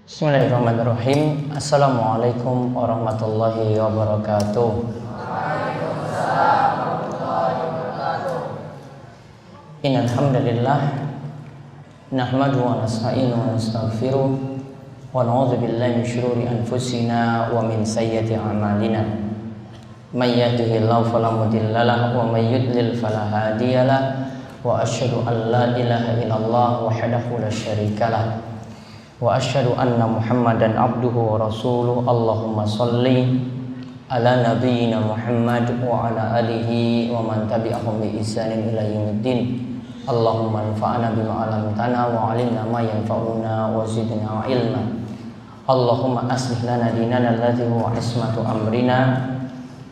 Bismillahirrahmanirrahim. Assalamualaikum warahmatullahi wabarakatuh. Innal hamdalillah nahmaduhu wa nasta'inuhu wa nastaghfiruh wa na'udzu billahi min shururi anfusina wa min sayyiati a'malina. May yahdihillahu fala mudilla lahu wa may yudlil fala hadiyalah. Wa asyhadu an la ilaha illallah wahdahu la syarikalah. Wa asyhadu anna Muhammadan abduhu wa rasuluh. Allahumma sholli ala nabiyyina Muhammad wa ala alihi wa man tabi'ahum bi ihsanin ila yaumiddin. Allahumma anfa'na bima 'allamtana wa 'allimna ma yanfa'una wa zidna ilma. Allahumma aslih lana dinana alladhi huwa ismatu amrina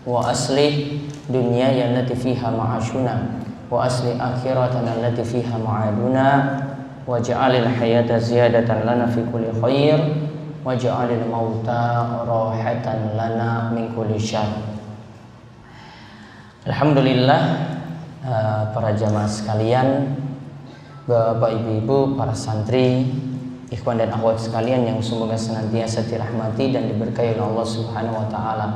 wa aslih dunyaya allati fiha ma'ashuna wa aslih akhiratana allati fiha ma'aduna waj'alil hayata ziyadatan lana fi kulli khair waj'alil mauta rahatan lana min kulli syarr. Alhamdulillah, para jamaah sekalian, Bapak Ibu, para santri, ikhwan dan akhwat sekalian yang semoga senantiasa dirahmati dan diberkahi oleh Allah Subhanahu wa taala.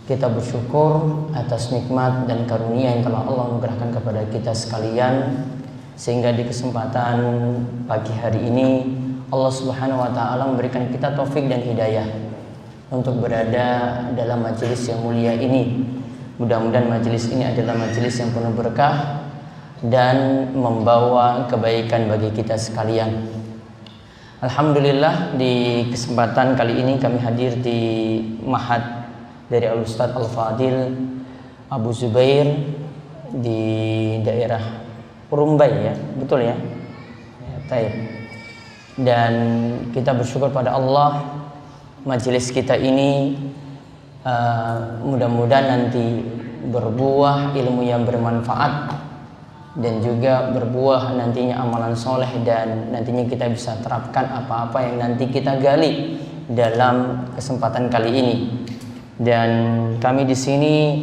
Kita bersyukur atas nikmat dan karunia yang telah Allah anugerahkan kepada kita sekalian, sehingga di kesempatan pagi hari ini Allah Subhanahu wa taala memberikan kita taufik dan hidayah untuk berada dalam majelis yang mulia ini. Mudah-mudahan majelis ini adalah majelis yang penuh berkah dan membawa kebaikan bagi kita sekalian. Alhamdulillah, di kesempatan kali ini kami hadir di Ma'had dari Al-Ustadz Al-Fadil Abu Zubair di daerah Rumbai, ya, betul ya? Taib. Dan kita bersyukur pada Allah, majelis kita ini mudah-mudahan nanti berbuah ilmu yang bermanfaat dan juga berbuah nantinya amalan soleh, dan nantinya kita bisa terapkan apa-apa yang nanti kita gali dalam kesempatan kali ini. Dan kami di sini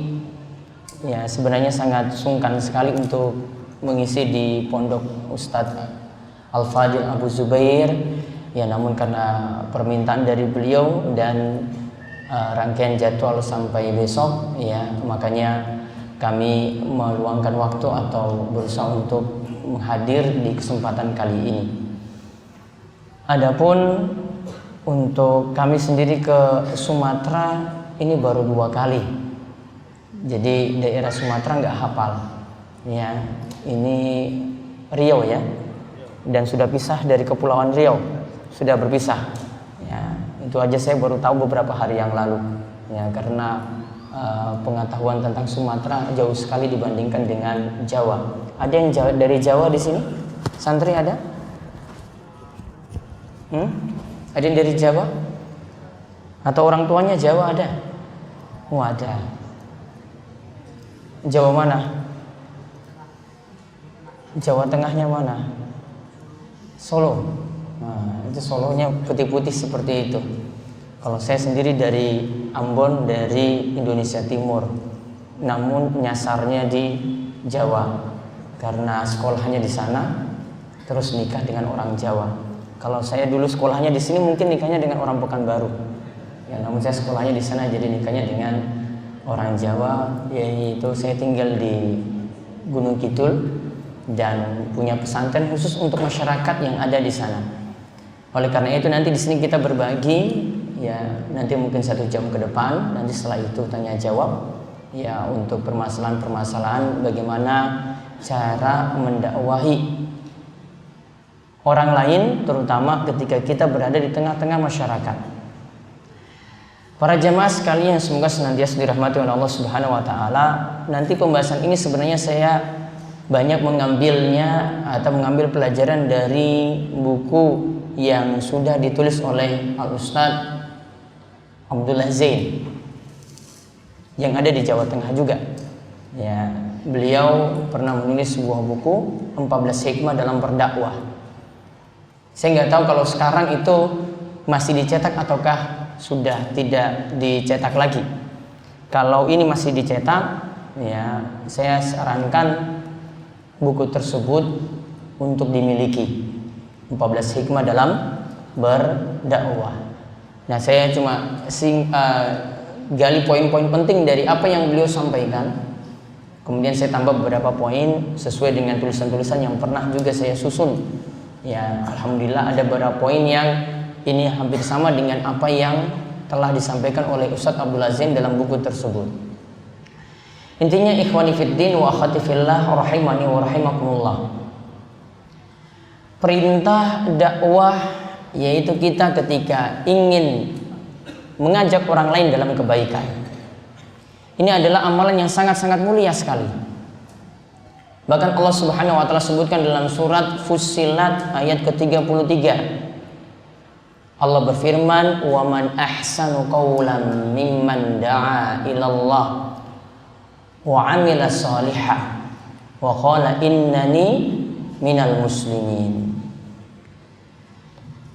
ya sebenarnya sangat sungkan sekali untuk mengisi di pondok Ustadz Al-Fadil Abu Zubair, ya, namun karena permintaan dari beliau dan rangkaian jadwal sampai besok, ya, makanya kami meluangkan waktu atau berusaha untuk menghadir di kesempatan kali ini. Adapun untuk kami sendiri ke Sumatera ini baru 2 kali, jadi daerah Sumatera nggak hafal, ya. Ini Riau, ya, dan sudah pisah dari Kepulauan Riau, sudah berpisah, ya. Itu aja saya baru tahu beberapa hari yang lalu, ya, karena pengetahuan tentang Sumatera jauh sekali dibandingkan dengan Jawa. Ada yang dari Jawa di sini? Santri ada? Ada yang dari Jawa? Atau orang tuanya Jawa ada? Oh, ada. Jawa mana? Jawa Tengahnya mana? Solo. Nah, itu Solonya putih-putih seperti itu. Kalau saya sendiri dari Ambon, dari Indonesia Timur, namun nyasarnya di Jawa karena sekolahnya di sana, terus nikah dengan orang Jawa. Kalau saya dulu sekolahnya di sini mungkin nikahnya dengan orang Pekanbaru, ya, namun saya sekolahnya di sana jadi nikahnya dengan orang Jawa, yaitu saya tinggal di Gunung Kidul dan punya pesantren khusus untuk masyarakat yang ada di sana. Oleh karena itu nanti di sini kita berbagi, ya, nanti mungkin 1 jam ke depan, nanti setelah itu tanya jawab, ya, untuk permasalahan-permasalahan bagaimana cara mendakwahi orang lain, terutama ketika kita berada di tengah-tengah masyarakat. Para jamaah sekalian, semoga senantiasa dirahmati oleh Allah Subhanahu wa taala. Nanti pembahasan ini sebenarnya saya banyak mengambilnya atau mengambil pelajaran dari buku yang sudah ditulis oleh Al-Ustadz Abdullah Zain yang ada di Jawa Tengah juga. Ya, beliau pernah menulis sebuah buku 14 hikmah dalam berdakwah. Saya nggak tahu kalau sekarang itu masih dicetak ataukah sudah tidak dicetak lagi. Kalau ini masih dicetak, ya saya sarankan buku tersebut untuk dimiliki. 14 hikmah dalam berdakwah. Nah, saya cuma gali poin-poin penting dari apa yang beliau sampaikan. Kemudian saya tambah beberapa poin sesuai dengan tulisan-tulisan yang pernah juga saya susun. Ya, alhamdulillah ada beberapa poin yang ini hampir sama dengan apa yang telah disampaikan oleh Ustadz Abdul Azim dalam buku tersebut. Intinya ikhwani fiddin wa akhwati fillah rahimani wa rahimakumullah. Perintah dakwah yaitu kita ketika ingin mengajak orang lain dalam kebaikan. Ini adalah amalan yang sangat-sangat mulia sekali. Bahkan Allah Subhanahu wa taala sebutkan dalam surat Fussilat ayat ke-33. Allah berfirman, "Wa man ahsanu qawlan mimman da'a ilallah wa 'amila shalihan wa qala innani minal muslimin."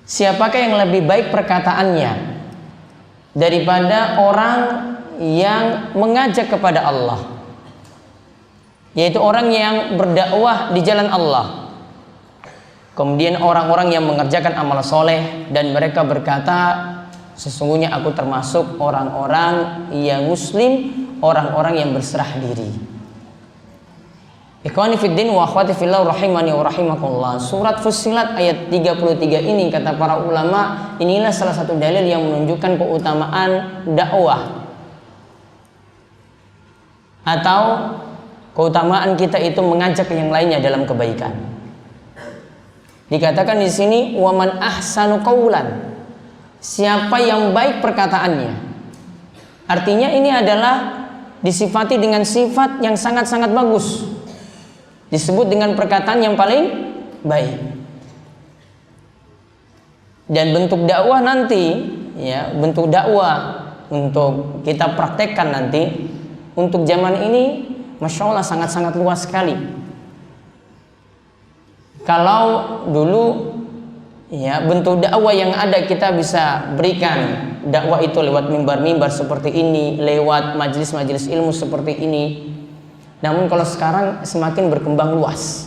Siapakah yang lebih baik perkataannya daripada orang yang mengajak kepada Allah, yaitu orang yang berdakwah di jalan Allah, kemudian orang-orang yang mengerjakan amal soleh dan mereka berkata, sesungguhnya aku termasuk orang-orang yang muslim, orang-orang yang berserah diri. Ikhwani fiddin wa akhwati fillah rahimani wa rahimakumullah. Surat Fussilat ayat 33 ini kata para ulama, inilah salah satu dalil yang menunjukkan keutamaan dakwah atau keutamaan kita itu mengajak yang lainnya dalam kebaikan. Dikatakan di sini waman ahsanu qaulan, siapa yang baik perkataannya. Artinya ini adalah disifati dengan sifat yang sangat-sangat bagus, disebut dengan perkataan yang paling baik. Dan bentuk dakwah nanti, ya, bentuk dakwah untuk kita praktekkan nanti untuk zaman ini, masya Allah sangat-sangat luas sekali. Kalau dulu, ya, bentuk dakwah yang ada kita bisa berikan dakwah itu lewat mimbar-mimbar seperti ini, lewat majelis-majelis ilmu seperti ini. Namun kalau sekarang semakin berkembang luas.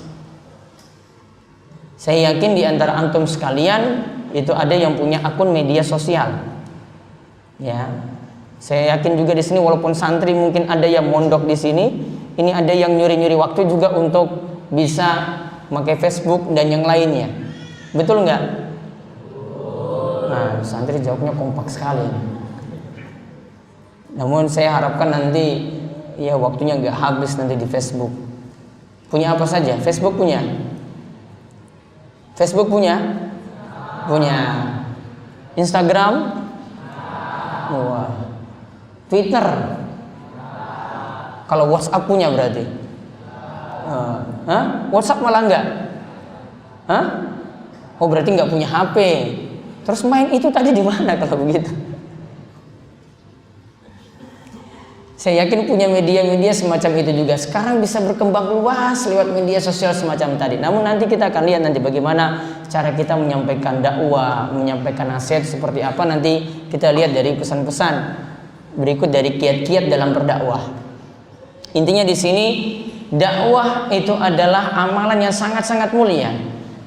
Saya yakin di antara antum sekalian itu ada yang punya akun media sosial. Ya. Saya yakin juga di sini walaupun santri mungkin ada yang mondok di sini, ini ada yang nyuri-nyuri waktu juga untuk bisa pakai Facebook dan yang lainnya. Betul nggak? Nah, santri jawabnya kompak sekali. Namun saya harapkan nanti ya waktunya nggak habis nanti di Facebook. Punya apa saja? Facebook punya? Facebook punya? Punya. Instagram? Wah. Twitter? Kalau WhatsApp punya berarti? WhatsApp malah enggak? Oh berarti nggak punya HP. Terus main itu tadi di mana kalau begitu? Saya yakin punya media-media semacam itu juga. Sekarang bisa berkembang luas lewat media sosial semacam tadi. Namun nanti kita akan lihat nanti bagaimana cara kita menyampaikan dakwah, menyampaikan nasihat seperti apa. Nanti kita lihat dari pesan-pesan berikut dari kiat-kiat dalam berdakwah. Intinya di sini dakwah itu adalah amalan yang sangat-sangat mulia.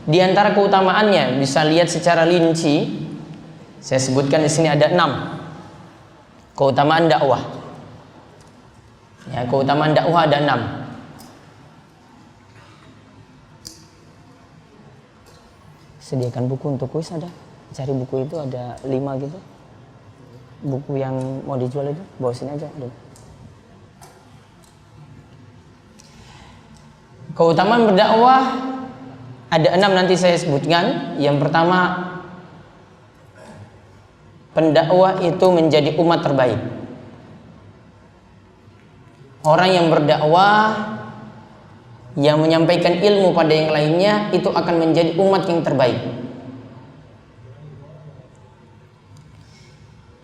Di antara keutamaannya bisa lihat secara rinci. Saya sebutkan di sini ada 6 keutamaan dakwah. Ya, keutamaan dakwah ada 6. Sediakan buku untuk kuis ada. Cari buku itu ada 5 gitu. Buku yang mau dijual itu bawa sini aja. Keutamaan berdakwah ada 6 nanti saya sebutkan. Yang pertama, pendakwah itu menjadi umat terbaik. Orang yang berdakwah, yang menyampaikan ilmu pada yang lainnya, itu akan menjadi umat yang terbaik.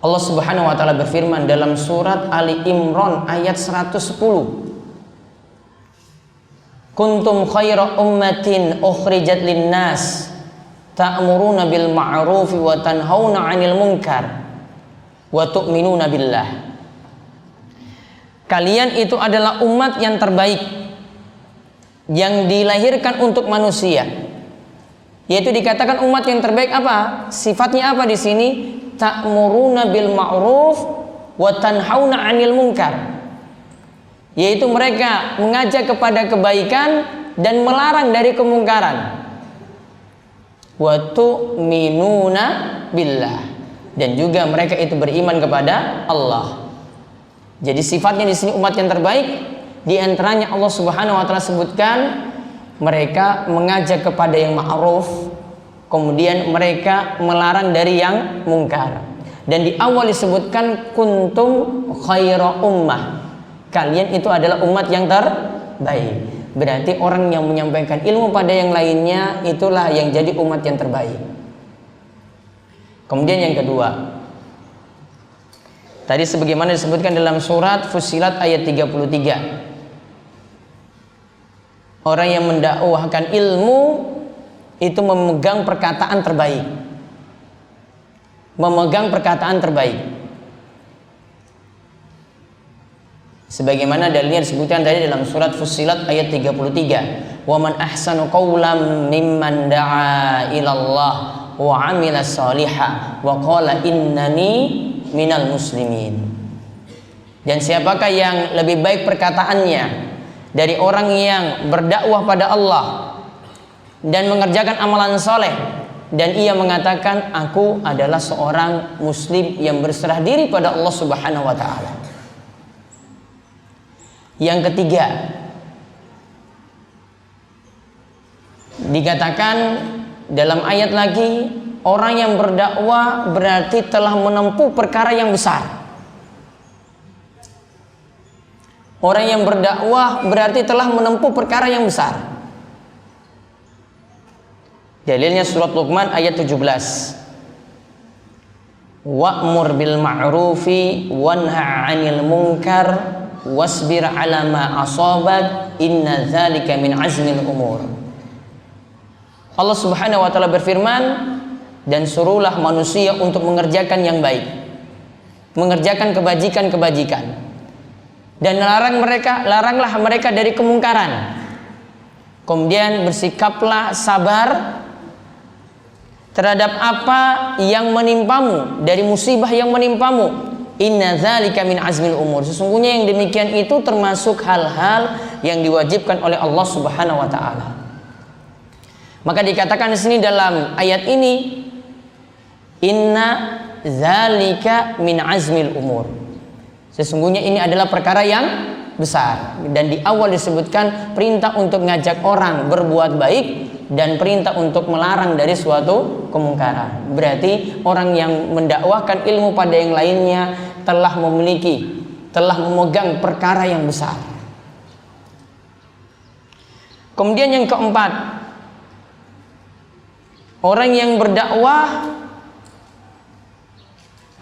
Allah Subhanahu wa taala berfirman dalam surat Ali Imran ayat 110. Kuntum khaira ummatin ukhrijat linnas ta'muruna bil ma'ruf wa tanhauna 'anil munkar wa tu'minuna billah. kalian itu adalah umat yang terbaik yang dilahirkan untuk manusia. Yaitu dikatakan umat yang terbaik apa? Sifatnya apa di sini? Ta'muruna bil ma'ruf wa tanhauna 'anil munkar. Yaitu mereka mengajak kepada kebaikan dan melarang dari kemungkaran. Wa tu'minuna billah, dan juga mereka itu beriman kepada Allah. Jadi sifatnya di sini umat yang terbaik, di antaranya Allah Subhanahu wa taala sebutkan mereka mengajak kepada yang ma'ruf, kemudian mereka melarang dari yang mungkar. Dan di awal disebutkan kuntum khaira ummah, kalian itu adalah umat yang terbaik. Berarti orang yang menyampaikan ilmu pada yang lainnya itulah yang jadi umat yang terbaik. Kemudian yang kedua, tadi sebagaimana disebutkan dalam surat Fussilat ayat 33, orang yang mendakwahkan ilmu itu memegang perkataan terbaik. Memegang perkataan terbaik. Sebagaimana dalilnya disebutkan tadi dalam surat Fussilat ayat 33, "Wa man ahsanu qawlan mimman da'a ila Allah wa 'amila shalihan wa qala innani minal muslimin." Dan siapakah yang lebih baik perkataannya dari orang yang berdakwah pada Allah dan mengerjakan amalan soleh, dan ia mengatakan aku adalah seorang muslim yang berserah diri pada Allah Subhanahu wa taala. Yang ketiga, dikatakan dalam ayat lagi, orang yang berdakwah berarti telah menempuh perkara yang besar. Orang yang berdakwah berarti telah menempuh perkara yang besar. Dalilnya surat Luqman ayat 17. Wa'mur bil ma'rufi wanha 'anil munkar wasbir 'ala ma asabak inna dzalika min azmil umur. Allah Subhanahu wa taala berfirman, dan suruhlah manusia untuk mengerjakan yang baik, mengerjakan kebajikan-kebajikan, dan laranglah mereka dari kemungkaran. Kemudian bersikaplah sabar terhadap apa yang menimpamu, dari musibah yang menimpamu. Inna dzalika min azmil umur. Sesungguhnya yang demikian itu termasuk hal-hal yang diwajibkan oleh Allah Subhanahu wa taala. Maka dikatakan di sini dalam ayat ini, inna dzalika min azmil umur. Sesungguhnya ini adalah perkara yang besar, dan di awal disebutkan perintah untuk ngajak orang berbuat baik dan perintah untuk melarang dari suatu kemungkaran. Berarti orang yang mendakwahkan ilmu pada yang lainnya telah memegang perkara yang besar. Kemudian yang keempat, orang yang berdakwah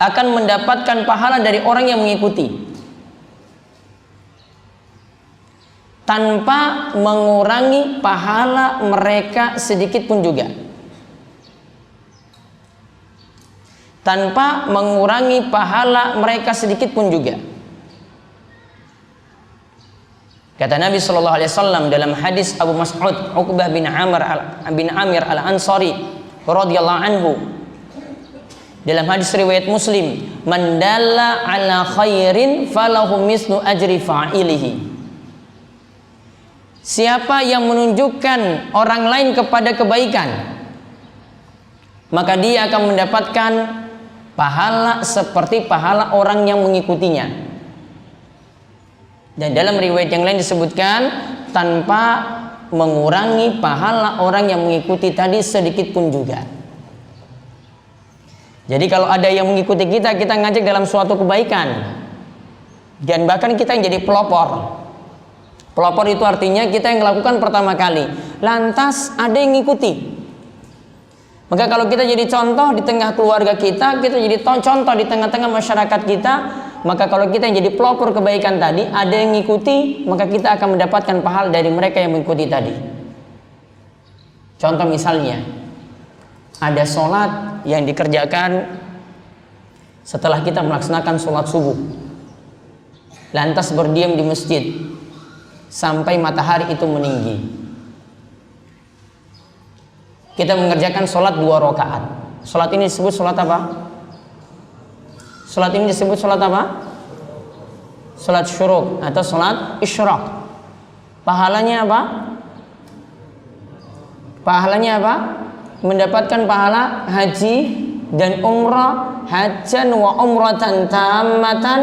akan mendapatkan pahala dari orang yang mengikuti, tanpa mengurangi pahala mereka sedikit pun juga. Tanpa mengurangi pahala mereka sedikit pun juga. Kata Nabi sallallahu alaihi wasallam dalam hadis Abu Mas'ud Uqbah bin Amir al-Ansari radhiyallahu anhu, dalam hadis riwayat Muslim, man dalla ala khairin falahu mislu ajri fa'ilihi. Siapa yang menunjukkan orang lain kepada kebaikan, maka dia akan mendapatkan pahala seperti pahala orang yang mengikutinya. Dan dalam riwayat yang lain disebutkan tanpa mengurangi pahala orang yang mengikuti tadi sedikit pun juga. Jadi kalau ada yang mengikuti kita ngajak dalam suatu kebaikan, dan bahkan kita yang jadi pelopor. Pelopor itu artinya kita yang melakukan pertama kali, lantas ada yang ngikuti. Maka kalau kita jadi contoh di tengah keluarga kita jadi contoh di tengah-tengah masyarakat kita, maka kalau kita yang jadi pelopor kebaikan tadi, ada yang ngikuti, maka kita akan mendapatkan pahala dari mereka yang mengikuti tadi. Contoh misalnya, ada sholat yang dikerjakan setelah kita melaksanakan sholat subuh. lantas berdiam di masjid sampai matahari itu meninggi. Kita mengerjakan sholat 2 rakaat. Sholat ini disebut sholat apa? Sholat ini disebut sholat apa? Sholat syuruk atau sholat isyraq. Pahalanya apa? Pahalanya apa? Mendapatkan pahala haji dan umrah, hajan wa umratan tamatan.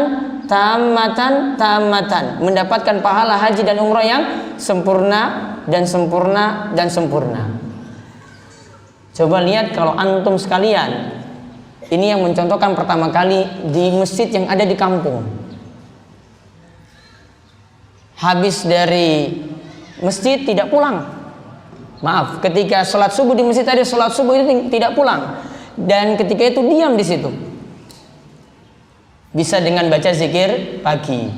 Mendapatkan pahala haji dan umrah yang sempurna dan sempurna dan sempurna. Coba lihat kalau antum sekalian, ini yang mencontohkan pertama kali di masjid yang ada di kampung. Habis dari masjid tidak pulang. Maaf, ketika sholat subuh di masjid tadi, sholat subuh itu tidak pulang, dan ketika itu diam di situ. Bisa dengan baca zikir pagi.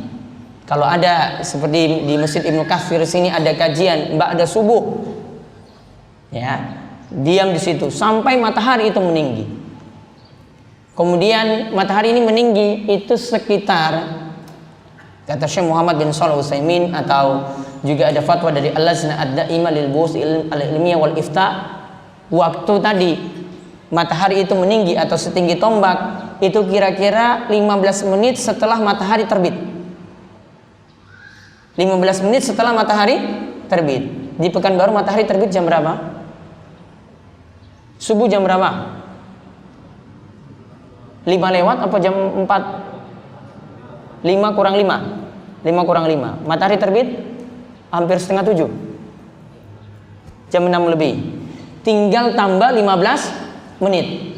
Kalau ada seperti di Masjid Ibnu Katsir sini ada kajian ba'da subuh, ya, diam di situ sampai matahari itu meninggi. Kemudian matahari ini meninggi itu sekitar, kata Syekh Muhammad bin Shalih Al-Utsaimin, atau juga ada fatwa dari Al-Lajnah Ad-Daimah lil Buhus Al-Ilmiyah wal Ifta, waktu tadi matahari itu meninggi atau setinggi tombak itu kira-kira 15 menit setelah matahari terbit. 15 menit setelah matahari terbit. Di Pekanbaru matahari terbit jam berapa? Subuh jam berapa? 5 lewat apa jam 4? 5 kurang 5. 5 kurang 5. Matahari terbit hampir setengah 7. Jam 6 lebih. Tinggal tambah 15 menit.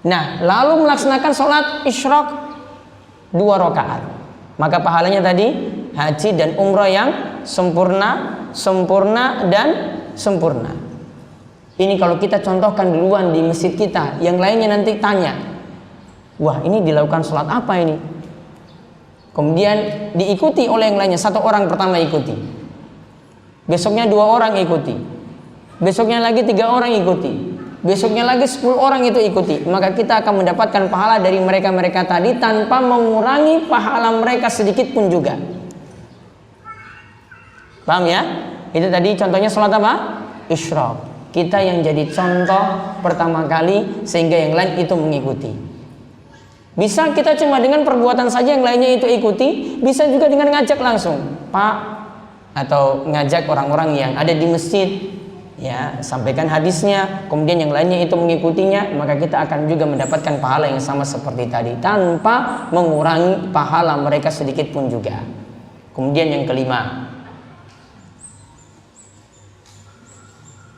Nah, lalu melaksanakan sholat isyraq 2 rakaat. Maka pahalanya tadi haji dan umrah yang sempurna, sempurna dan sempurna. Ini kalau kita contohkan duluan di masjid kita, yang lainnya nanti tanya, wah ini dilakukan sholat apa ini? Kemudian diikuti oleh yang lainnya. 1 orang pertama ikuti, besoknya 2 orang ikuti, besoknya lagi 3 orang ikuti, besoknya lagi 10 orang itu ikuti. Maka kita akan mendapatkan pahala dari mereka-mereka tadi tanpa mengurangi pahala mereka sedikit pun juga. Paham ya? Itu tadi contohnya sholat apa? Isyraq. Kita yang jadi contoh pertama kali sehingga yang lain itu mengikuti. Bisa kita cuma dengan perbuatan saja yang lainnya itu ikuti, bisa juga dengan ngajak langsung, Pak, atau ngajak orang-orang yang ada di masjid, ya, sampaikan hadisnya, kemudian yang lainnya itu mengikutinya, maka kita akan juga mendapatkan pahala yang sama seperti tadi tanpa mengurangi pahala mereka sedikit pun juga. Kemudian yang kelima,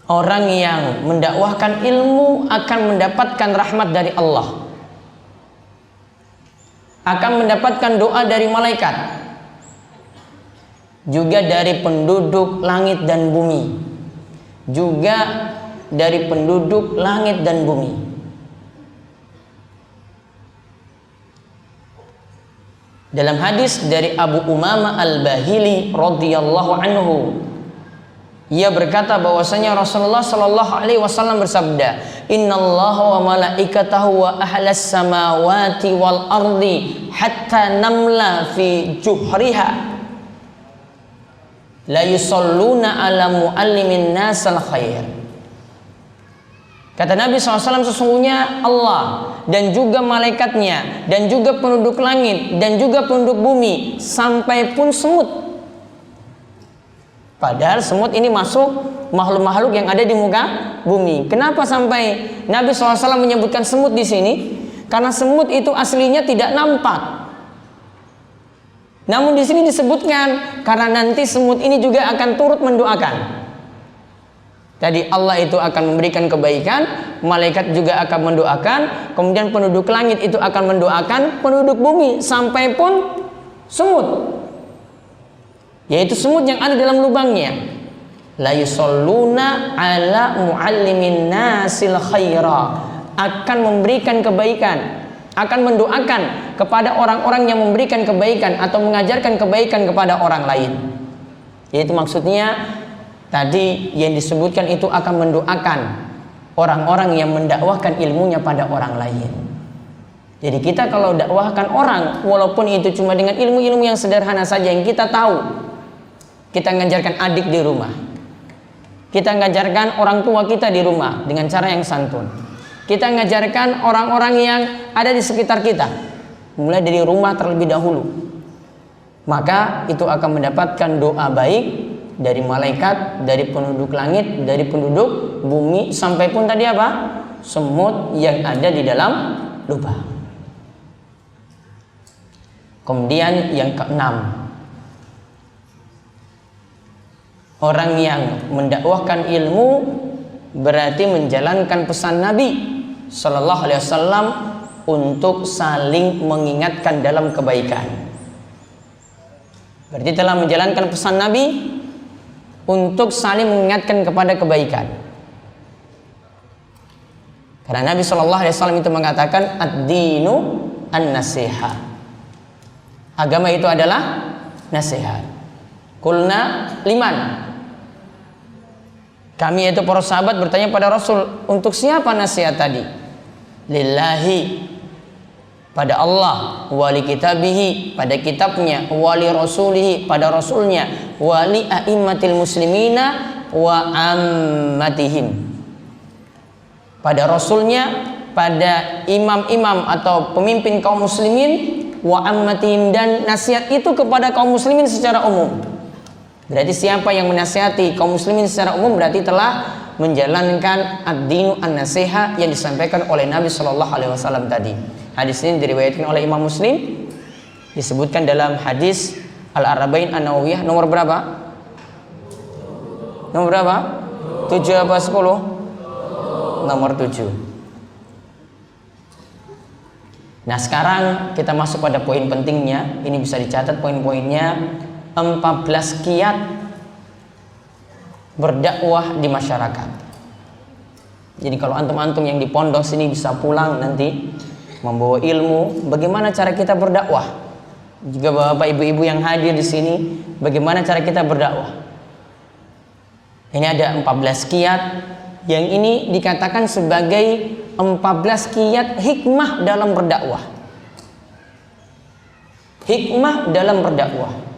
orang yang mendakwahkan ilmu akan mendapatkan rahmat dari Allah, akan mendapatkan doa dari malaikat, juga dari penduduk langit dan bumi, juga dari penduduk langit dan bumi. Dalam hadis dari Abu Umamah Al-Bahili radhiyallahu anhu, ia berkata bahwasanya Rasulullah sallallahu alaihi wasallam bersabda, "Innallaha wa malaikatahu wa ahlas samawati wal ardi hatta namla fi juhriha la yusalluna ala muallimin nasal khair." Kata Nabi SAW, sesungguhnya Allah dan juga malaikatnya dan juga penduduk langit dan juga penduduk bumi sampai pun semut. Padahal semut ini masuk makhluk-makhluk yang ada di muka bumi. Kenapa sampai Nabi SAW menyebutkan semut di sini? Karena semut itu aslinya tidak nampak. Namun di sini disebutkan karena nanti semut ini juga akan turut mendoakan. Tadi Allah itu akan memberikan kebaikan, malaikat juga akan mendoakan, kemudian penduduk langit itu akan mendoakan, penduduk bumi sampai pun semut, yaitu semut yang ada dalam lubangnya. La yusalluna ala muallimin nasil khaira, akan memberikan kebaikan, akan mendoakan kepada orang-orang yang memberikan kebaikan atau mengajarkan kebaikan kepada orang lain. Yaitu maksudnya tadi yang disebutkan itu akan mendoakan orang-orang yang mendakwahkan ilmunya pada orang lain. Jadi kita kalau dakwahkan orang, walaupun itu cuma dengan ilmu-ilmu yang sederhana saja yang kita tahu, kita ngajarkan adik di rumah, kita ngajarkan orang tua kita di rumah dengan cara yang santun, kita ngajarkan orang-orang yang ada di sekitar kita, mulai dari rumah terlebih dahulu, maka itu akan mendapatkan doa baik dari malaikat, dari penduduk langit, dari penduduk bumi, sampai pun tadi apa? Semut yang ada di dalam lubang. Kemudian yang keenam, orang yang mendakwahkan ilmu berarti menjalankan pesan Nabi Sallallahu Alaihi Wasallam untuk saling mengingatkan dalam kebaikan. Berarti telah menjalankan pesan Nabi untuk saling mengingatkan kepada kebaikan. Karena Nabi Sallallahu Alaihi Wasallam itu mengatakan ad-dinu an-nasiha. Agama itu adalah nasihat. Kulna liman. Kami itu para sahabat bertanya pada Rasul, untuk siapa nasihat tadi? Lillahi, pada Allah, wali kitabihi, pada kitabnya, wali rasulihi, pada rasulnya, wali a'immatil muslimina wa ammatihim, pada rasulnya, pada imam-imam atau pemimpin kaum muslimin, wa ammatihim, dan nasihat itu kepada kaum muslimin secara umum. Berarti siapa yang menasihati kaum muslimin secara umum berarti telah menjalankan ad-dinu an-nasiha yang disampaikan oleh Nabi Sallallahu Alaihi Wasallam tadi. Hadis ini diriwayatkan oleh Imam Muslim, disebutkan dalam hadis Al-Arba'in An-Nawawiyah nomor berapa? Nomor berapa? 7 apa 10? Nomor 7. Nah, sekarang kita masuk pada poin pentingnya. Ini bisa dicatat poin-poinnya. 14 kiat berdakwah di masyarakat. Jadi kalau antum-antum yang di pondok sini bisa pulang nanti membawa ilmu bagaimana cara kita berdakwah. Juga bapak ibu-ibu yang hadir di sini, bagaimana cara kita berdakwah. Ini ada 14 kiat yang ini dikatakan sebagai 14 kiat hikmah dalam berdakwah. Hikmah dalam berdakwah.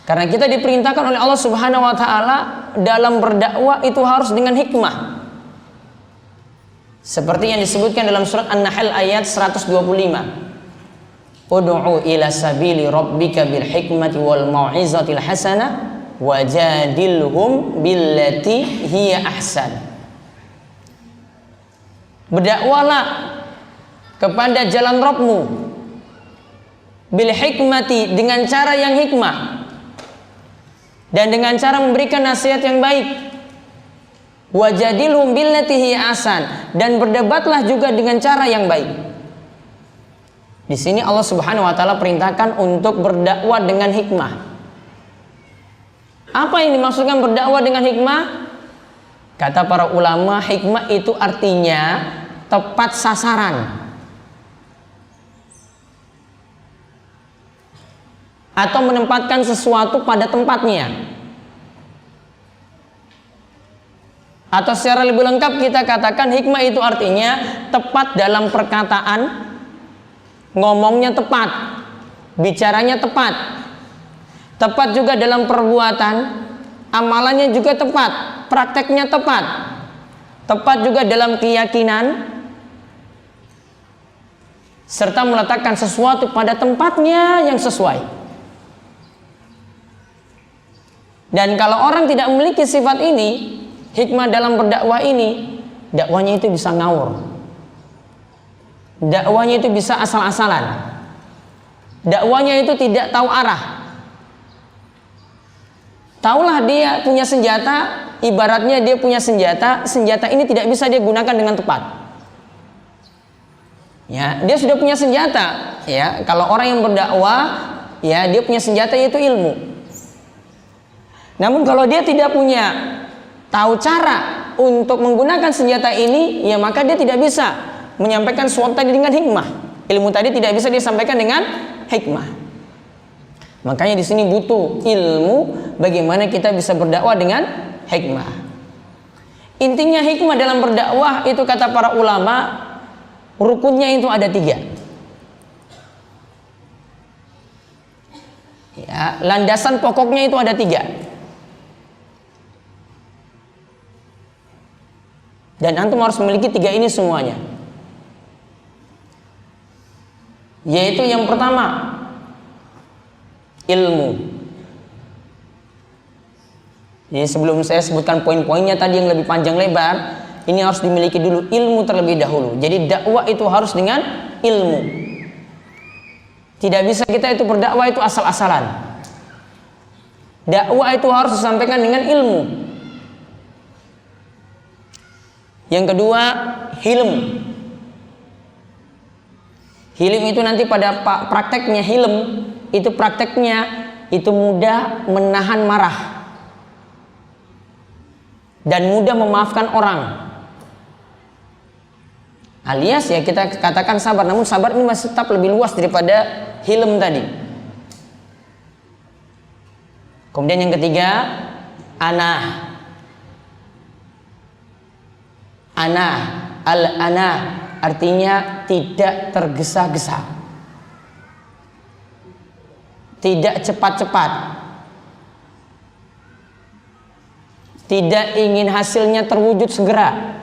Karena kita diperintahkan oleh Allah Subhanahu wa taala dalam berdakwah itu harus dengan hikmah. Seperti yang disebutkan dalam surat An-Nahl ayat 125. Ud'u ila sabili rabbika bil hikmati wal mau'izatil hasanah wajadilhum billati hiya ahsan. Berdakwahlah kepada jalan Rabbmu bil hikmati, dengan cara yang hikmah dan dengan cara memberikan nasihat yang baik. Wajadilhum billati hiya ahsan, dan berdebatlah juga dengan cara yang baik. Di sini Allah Subhanahu wa taala perintahkan untuk berdakwah dengan hikmah. Apa yang dimaksudkan berdakwah dengan hikmah? Kata para ulama, hikmah itu artinya tepat sasaran. Atau menempatkan sesuatu pada tempatnya. Atau secara lebih lengkap kita katakan hikmah itu artinya tepat dalam perkataan, ngomongnya tepat, bicaranya tepat, tepat juga dalam perbuatan, amalannya juga tepat, prakteknya tepat, tepat juga dalam keyakinan, serta meletakkan sesuatu pada tempatnya yang sesuai. Dan kalau orang tidak memiliki sifat ini, hikmah dalam berdakwah ini, dakwahnya itu bisa ngawur. Dakwahnya itu bisa asal-asalan. Dakwahnya itu tidak tahu arah. Taulah dia punya senjata, ibaratnya dia punya senjata, senjata ini tidak bisa dia gunakan dengan tepat. Ya, dia sudah punya senjata. Ya, kalau orang yang berdakwah, ya dia punya senjata yaitu ilmu. Namun kalau dia tidak punya tahu cara untuk menggunakan senjata ini, ya maka dia tidak bisa menyampaikan sesuatu tadi dengan hikmah. Ilmu tadi tidak bisa disampaikan dengan hikmah. Makanya di sini butuh ilmu bagaimana kita bisa berdakwah dengan hikmah. Intinya hikmah dalam berdakwah itu kata para ulama, rukunnya itu ada 3. Ya, landasan pokoknya itu ada 3. Dan antum harus memiliki 3 ini semuanya. Yaitu yang pertama, ilmu. Jadi sebelum saya sebutkan poin-poinnya tadi yang lebih panjang lebar, ini harus dimiliki dulu ilmu terlebih dahulu. Jadi dakwah itu harus dengan ilmu. Tidak bisa kita itu berdakwah itu asal-asalan. Dakwah itu harus disampaikan dengan ilmu. Yang kedua, hilm. Hilm itu nanti pada prakteknya hilm, itu prakteknya itu mudah menahan marah dan mudah memaafkan orang. Alias ya kita katakan sabar, namun sabar ini masih tetap lebih luas daripada hilm tadi. Kemudian yang ketiga, anah. Anah, al-anah artinya tidak tergesa-gesa, tidak cepat-cepat, tidak ingin hasilnya terwujud segera.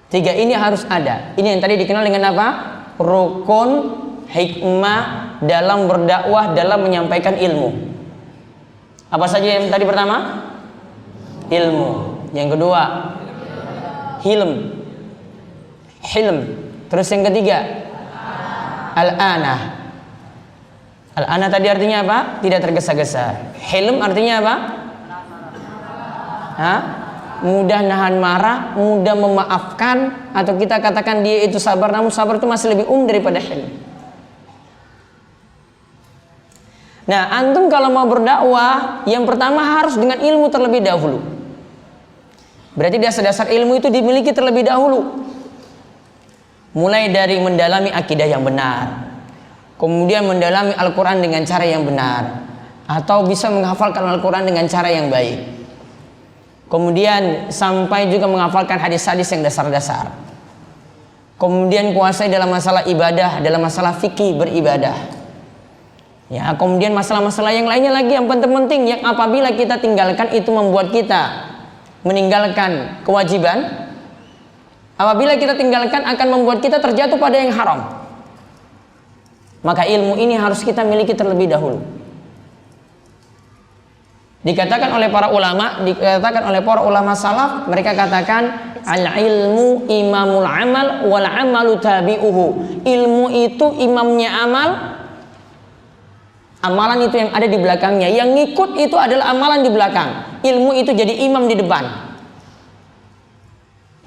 3 ini harus ada. Ini yang tadi dikenal dengan apa? Rukun hikmah dalam berdakwah, dalam menyampaikan ilmu. Apa saja yang tadi pertama? Ilmu. Yang kedua, hilm. Hilm. Terus yang ketiga, al-anah. Al-anah tadi artinya apa? Tidak tergesa-gesa. Hilm artinya apa? Hah? Mudah nahan marah, mudah memaafkan, atau kita katakan dia itu sabar, namun sabar itu masih lebih daripada hilm. Nah, antum kalau mau berdakwah, yang pertama harus dengan ilmu terlebih dahulu. Berarti dasar-dasar ilmu itu dimiliki terlebih dahulu. Mulai dari mendalami akidah yang benar, kemudian mendalami Al-Quran dengan cara yang benar, atau bisa menghafalkan Al-Quran dengan cara yang baik. Kemudian sampai juga menghafalkan hadis-hadis yang dasar-dasar. Kemudian kuasai dalam masalah ibadah, dalam masalah fikih beribadah. Ya, kemudian masalah-masalah yang lainnya lagi yang penting-penting, yang apabila kita tinggalkan itu membuat kita meninggalkan kewajiban. Apabila kita tinggalkan akan membuat kita terjatuh pada yang haram. Maka ilmu ini harus kita miliki terlebih dahulu. Dikatakan oleh para ulama salaf, mereka katakan al-ilmu imamul amal wal amalu tabi'uhu. Ilmu itu imamnya amal, amalan itu yang ada di belakangnya. Yang ngikut itu adalah amalan di belakang. Ilmu itu jadi imam di depan.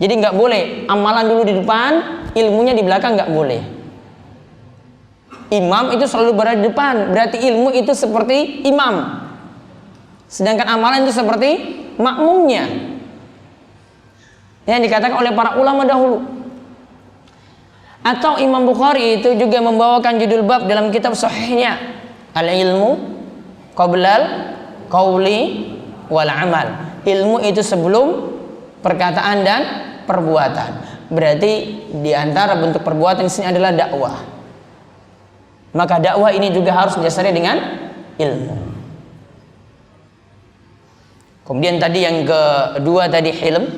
Jadi nggak boleh amalan dulu di depan, ilmunya di belakang, nggak boleh. Imam itu selalu berada di depan, berarti ilmu itu seperti imam, sedangkan amalan itu seperti makmumnya. Yang dikatakan oleh para ulama dahulu. Atau Imam Bukhari itu juga membawakan judul bab dalam kitab sahihnya, al-ilmu qablal qauli wal amal. Ilmu itu sebelum perkataan dan perbuatan. Berarti di antara bentuk perbuatan di sini adalah dakwah. Maka dakwah ini juga harus didasari dengan ilmu. Kemudian tadi yang kedua tadi hilm,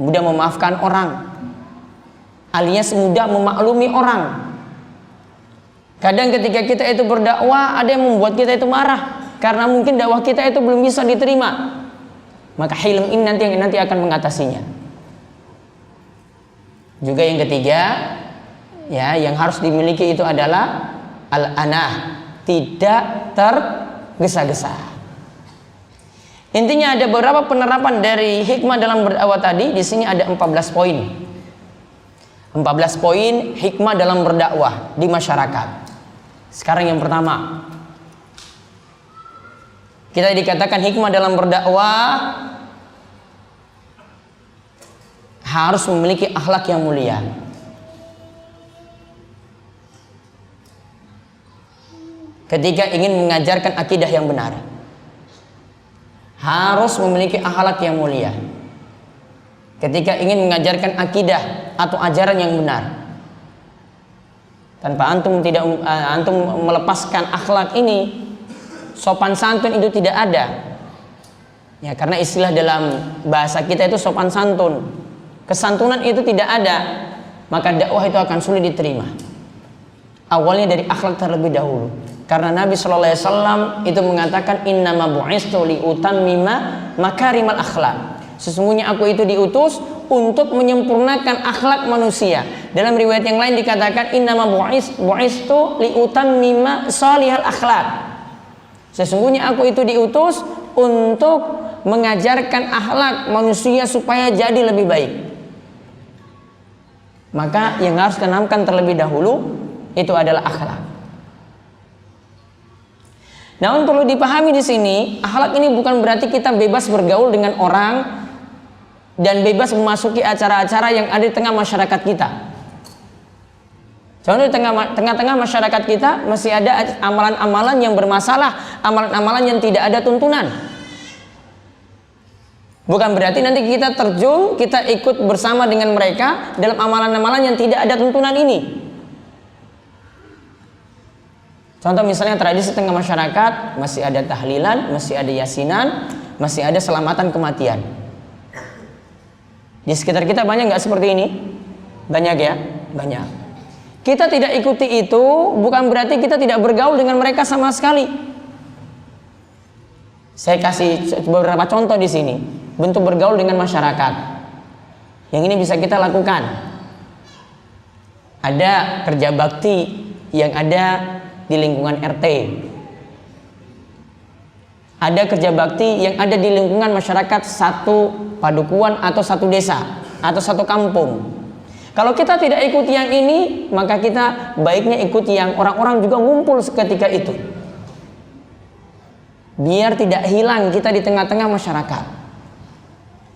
mudah memaafkan orang, alias mudah memaklumi orang. Kadang ketika kita itu berdakwah, ada yang membuat kita itu marah karena mungkin dakwah kita itu belum bisa diterima. Maka hilm ini nanti akan mengatasinya. Juga yang ketiga, ya, yang harus dimiliki itu adalah al-anah, tidak tergesa-gesa. Intinya ada beberapa penerapan dari hikmah dalam berdakwah tadi. Di sini ada 14 poin. 14 poin hikmah dalam berdakwah di masyarakat. Sekarang yang pertama, kita dikatakan hikmah dalam berdakwah harus memiliki akhlak yang mulia. Ketika ingin mengajarkan akidah yang benar, harus memiliki akhlak yang mulia ketika ingin mengajarkan akidah atau ajaran yang benar. Tanpa antum melepaskan akhlak ini, sopan santun itu tidak ada. Ya, karena istilah dalam bahasa kita itu sopan santun. Kesantunan itu tidak ada, maka dakwah itu akan sulit diterima. Awalnya dari akhlak terlebih dahulu. Karena Nabi sallallahu alaihi wasallam itu mengatakan innama bu'istu liutammima makarimal akhlak. Sesungguhnya aku itu diutus untuk menyempurnakan akhlak manusia. Dalam riwayat yang lain dikatakan innama bu'istu liutammima salihal akhlak. Sesungguhnya aku itu diutus untuk mengajarkan akhlak manusia supaya jadi lebih baik. Maka yang harus ditanamkan terlebih dahulu itu adalah akhlak. Namun perlu dipahami di sini, akhlak ini bukan berarti kita bebas bergaul dengan orang dan bebas memasuki acara-acara yang ada di tengah masyarakat kita. Contoh di tengah-tengah masyarakat kita masih ada amalan-amalan yang bermasalah, amalan-amalan yang tidak ada tuntunan. Bukan berarti nanti kita terjun, kita ikut bersama dengan mereka dalam amalan-amalan yang tidak ada tuntunan ini. Contoh misalnya tradisi tengah masyarakat masih ada tahlilan, masih ada yasinan, masih ada selamatan kematian. Di sekitar kita banyak nggak seperti ini? Banyak ya? Banyak. Kita tidak ikuti itu bukan berarti kita tidak bergaul dengan mereka sama sekali. Saya kasih beberapa contoh di sini. Bentuk bergaul dengan masyarakat yang ini bisa kita lakukan. Ada kerja bakti yang ada di lingkungan RT. Ada kerja bakti yang ada di lingkungan masyarakat satu padukuan atau satu desa atau satu kampung. Kalau kita tidak ikut yang ini, maka kita baiknya ikut yang orang-orang juga ngumpul seketika itu. Biar tidak hilang kita di tengah-tengah masyarakat.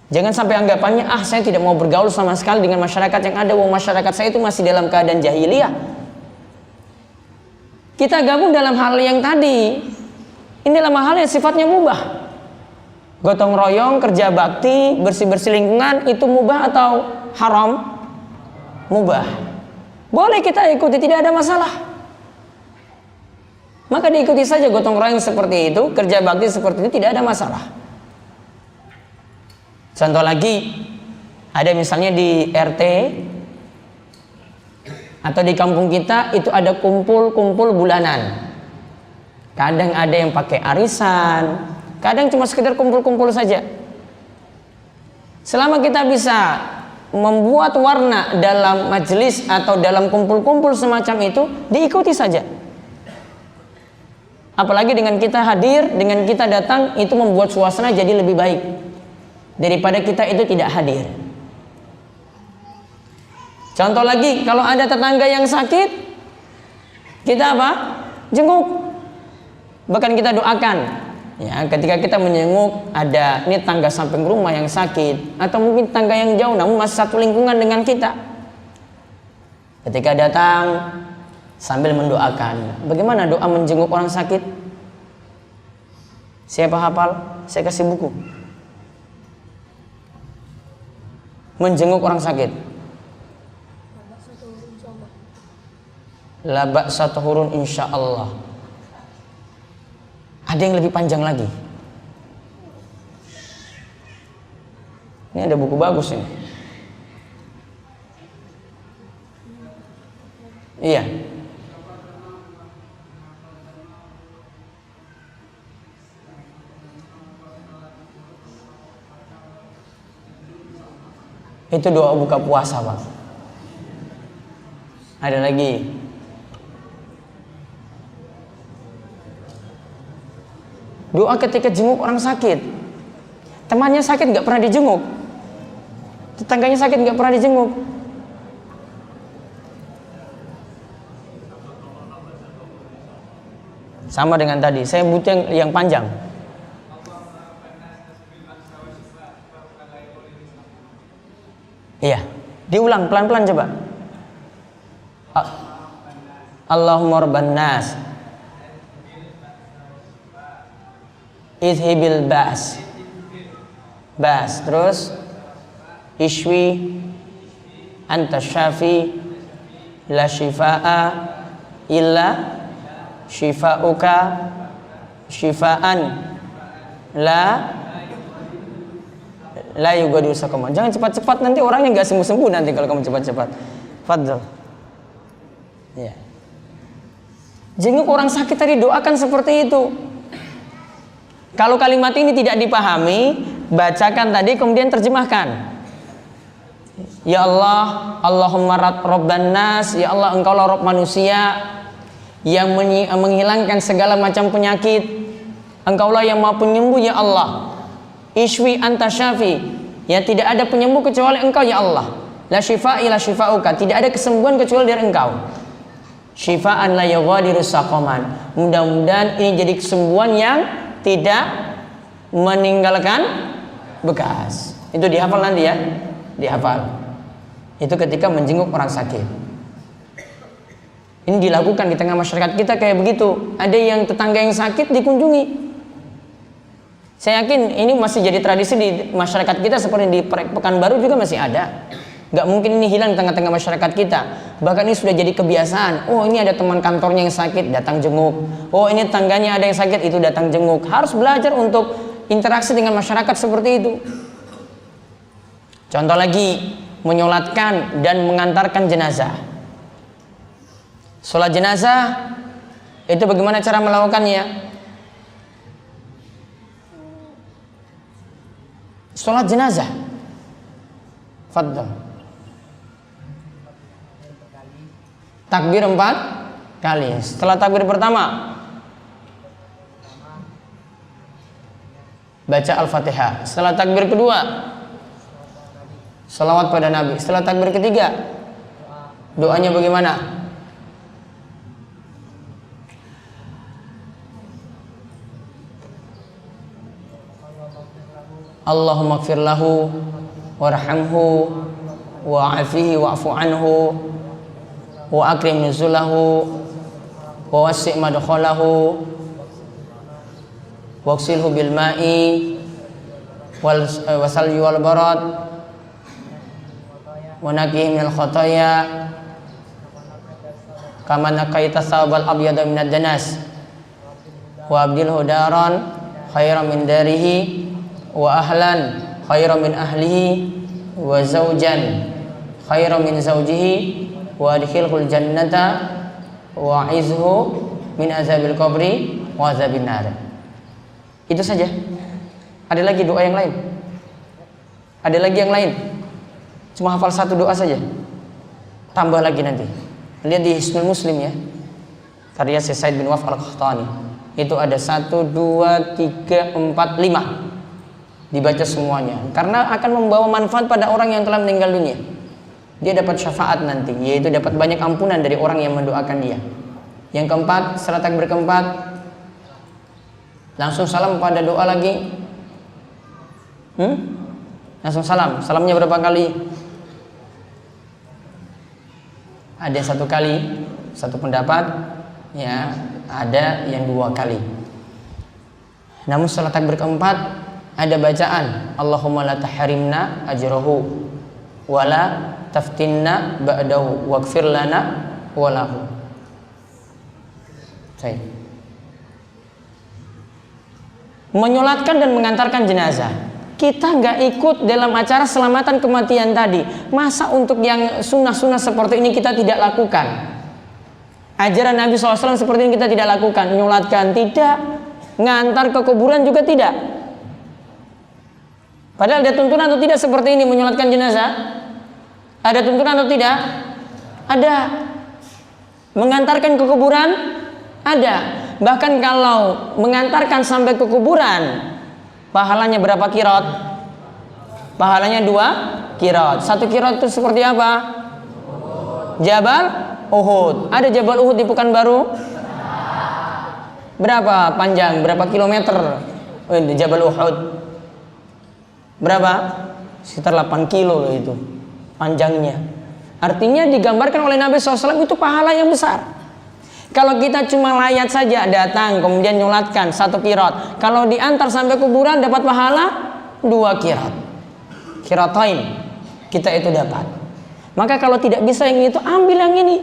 Jangan sampai anggapannya, saya tidak mau bergaul sama sekali dengan masyarakat yang ada. Masyarakat saya itu masih dalam keadaan jahiliyah. Kita gabung dalam hal yang tadi. Ini dalam hal yang sifatnya mubah. Gotong royong, kerja bakti, bersih-bersih lingkungan, itu mubah atau haram? Mubah. Boleh kita ikuti, tidak ada masalah. Maka diikuti saja gotong royong seperti itu, kerja bakti seperti itu, tidak ada masalah. Contoh lagi, ada misalnya di RT atau di kampung kita itu ada kumpul-kumpul bulanan. Kadang ada yang pakai arisan, kadang cuma sekedar kumpul-kumpul saja. Selama kita bisa membuat warna dalam majelis atau dalam kumpul-kumpul semacam itu, diikuti saja. Apalagi dengan kita hadir, dengan kita datang, itu membuat suasana jadi lebih baik daripada kita itu tidak hadir. Contoh lagi, kalau ada tetangga yang sakit, kita apa? Jenguk. Bahkan kita doakan. Ya, ketika kita menjenguk, ada ini tangga samping rumah yang sakit, atau mungkin tangga yang jauh namun masih satu lingkungan dengan kita. Ketika datang sambil mendoakan. Bagaimana doa menjenguk orang sakit? Siapa hafal? Saya kasih buku. Menjenguk orang sakit. La ba'sa tahurun insyaallah. Ada yang lebih panjang lagi. Ini ada buku bagus ini. Iya. Itu doa buka puasa, Pak. Ada lagi. Doa ketika jenguk orang sakit. Temannya sakit gak pernah dijenguk. Tetangganya sakit gak pernah dijenguk. Sama dengan tadi, saya butuh yang panjang. Iya, diulang pelan-pelan coba. Allahumma rabban nas idhibil ba's Bas. Terus ishwi anta syafi la shifaa illa shifauka shifaan la yugadiru saqama. Jangan cepat-cepat, nanti orangnya nggak sembuh-sembuh nanti kalau kamu cepat-cepat. Fadl. Ya. Jenguk orang sakit tadi, doakan seperti itu. Kalau kalimat ini tidak dipahami, bacakan tadi kemudian terjemahkan. Ya Allah, Allahumma rabban nas, ya Allah engkaulah Rabb manusia yang menghilangkan segala macam penyakit. Engkaulah yang Maha Penyembuh ya Allah. Ishwi anta syafi, ya tidak ada penyembuh kecuali engkau ya Allah. La shifaa illa shifauka, tidak ada kesembuhan kecuali dari engkau. Shifaan la yughadiru saqaman. Mudah-mudahan ini jadi kesembuhan yang tidak meninggalkan bekas. Itu dihafal nanti ya, dihafal. Itu ketika menjenguk orang sakit. Ini dilakukan di tengah masyarakat kita kayak begitu. Ada yang tetangga yang sakit dikunjungi. Saya yakin ini masih jadi tradisi di masyarakat kita, seperti di Pekanbaru juga masih ada. Gak mungkin ini hilang di tengah-tengah masyarakat kita. Bahkan ini sudah jadi kebiasaan. Oh, ini ada teman kantornya yang sakit, datang jenguk. Oh, ini tetangganya ada yang sakit, itu datang jenguk. Harus belajar untuk interaksi dengan masyarakat seperti itu. Contoh lagi, menyolatkan dan mengantarkan jenazah. Sholat jenazah itu bagaimana cara melakukannya? Sholat jenazah, fadl. Takbir 4 kali. Setelah takbir pertama, baca Al-Fatihah. Setelah takbir kedua, salawat pada Nabi. Setelah takbir ketiga, doanya bagaimana? Allahumma ighfir lahu warhamhu wa'afihi wa'fu anhu wa akrim nuzulahu wa wasi' madkhalahu waqsilhu bil ma'i wal salji wal barad wa naqihi minal khotaya kama naqaita thawbal abyada minad danas wa abdilhu daran khairan min darihi wa ahlan khairan min ahlihi wa zawjan khairan min zawjihi wa adkhilhul jannata wa izhu min azabil qabri wa azabin nar. Itu saja. Ada lagi doa yang lain? Ada lagi yang lain? Cuma hafal satu doa saja. Tambah lagi nanti. Lihat di Hisnul Muslim ya. Karya Said bin Waf Al-Qahtani. Itu ada 1, 2, 3, 4, 5. Dibaca semuanya. Karena akan membawa manfaat pada orang yang telah meninggal dunia. Dia dapat syafaat nanti, yaitu dapat banyak ampunan dari orang yang mendoakan dia. Yang keempat, setelah takbir keempat, langsung salam pada doa lagi. Langsung salam. Salamnya berapa kali? Ada 1 kali, 1 pendapat, ya, ada yang 2 kali. Namun setelah takbir keempat ada bacaan Allahumma la tahrimna ajrahu wala taftinna ba'dahu waghfir lana walahu. Menyolatkan dan mengantarkan jenazah. Kita nggak ikut dalam acara selamatan kematian tadi. Masa untuk yang sunnah-sunnah seperti ini kita tidak lakukan? Ajaran Nabi SAW seperti ini kita tidak lakukan. Menyolatkan tidak, ngantar ke kuburan juga tidak. Padahal ada tuntunan atau tidak seperti ini menyolatkan jenazah? Ada tuntunan atau tidak? Ada. Mengantarkan ke kuburan? Ada. Bahkan kalau mengantarkan sampai ke kuburan, pahalanya berapa kirot? Pahalanya 2 kirot. 1 kirot itu seperti apa? Jabal Uhud. Ada Jabal Uhud di Pekanbaru? Berapa panjang? Berapa kilometer? Jabal Uhud? Berapa? Sekitar 8 kilo itu panjangnya. Artinya digambarkan oleh Nabi SAW itu pahala yang besar. Kalau kita cuma layat saja datang kemudian nyolatkan 1 kirot, kalau diantar sampai kuburan dapat pahala 2 kirat. Kiratain kita itu dapat. Maka kalau tidak bisa yang itu, ambil yang ini.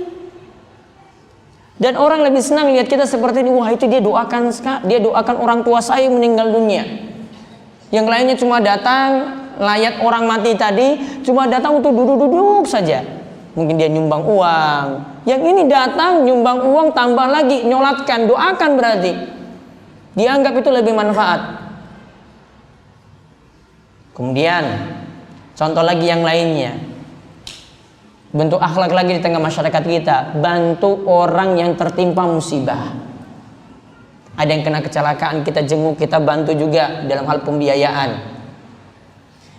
Dan orang lebih senang lihat kita seperti ini. Wah, itu dia doakan orang tua saya yang meninggal dunia. Yang lainnya cuma datang layat orang mati tadi, cuma datang untuk duduk-duduk saja. Mungkin dia nyumbang uang. Yang ini datang nyumbang uang, tambah lagi nyolatkan, doakan, berarti dianggap itu lebih manfaat. Kemudian contoh lagi yang lainnya, bentuk akhlak lagi di tengah masyarakat kita, bantu orang yang tertimpa musibah. Ada yang kena kecelakaan, kita jenguk, kita bantu juga dalam hal pembiayaan.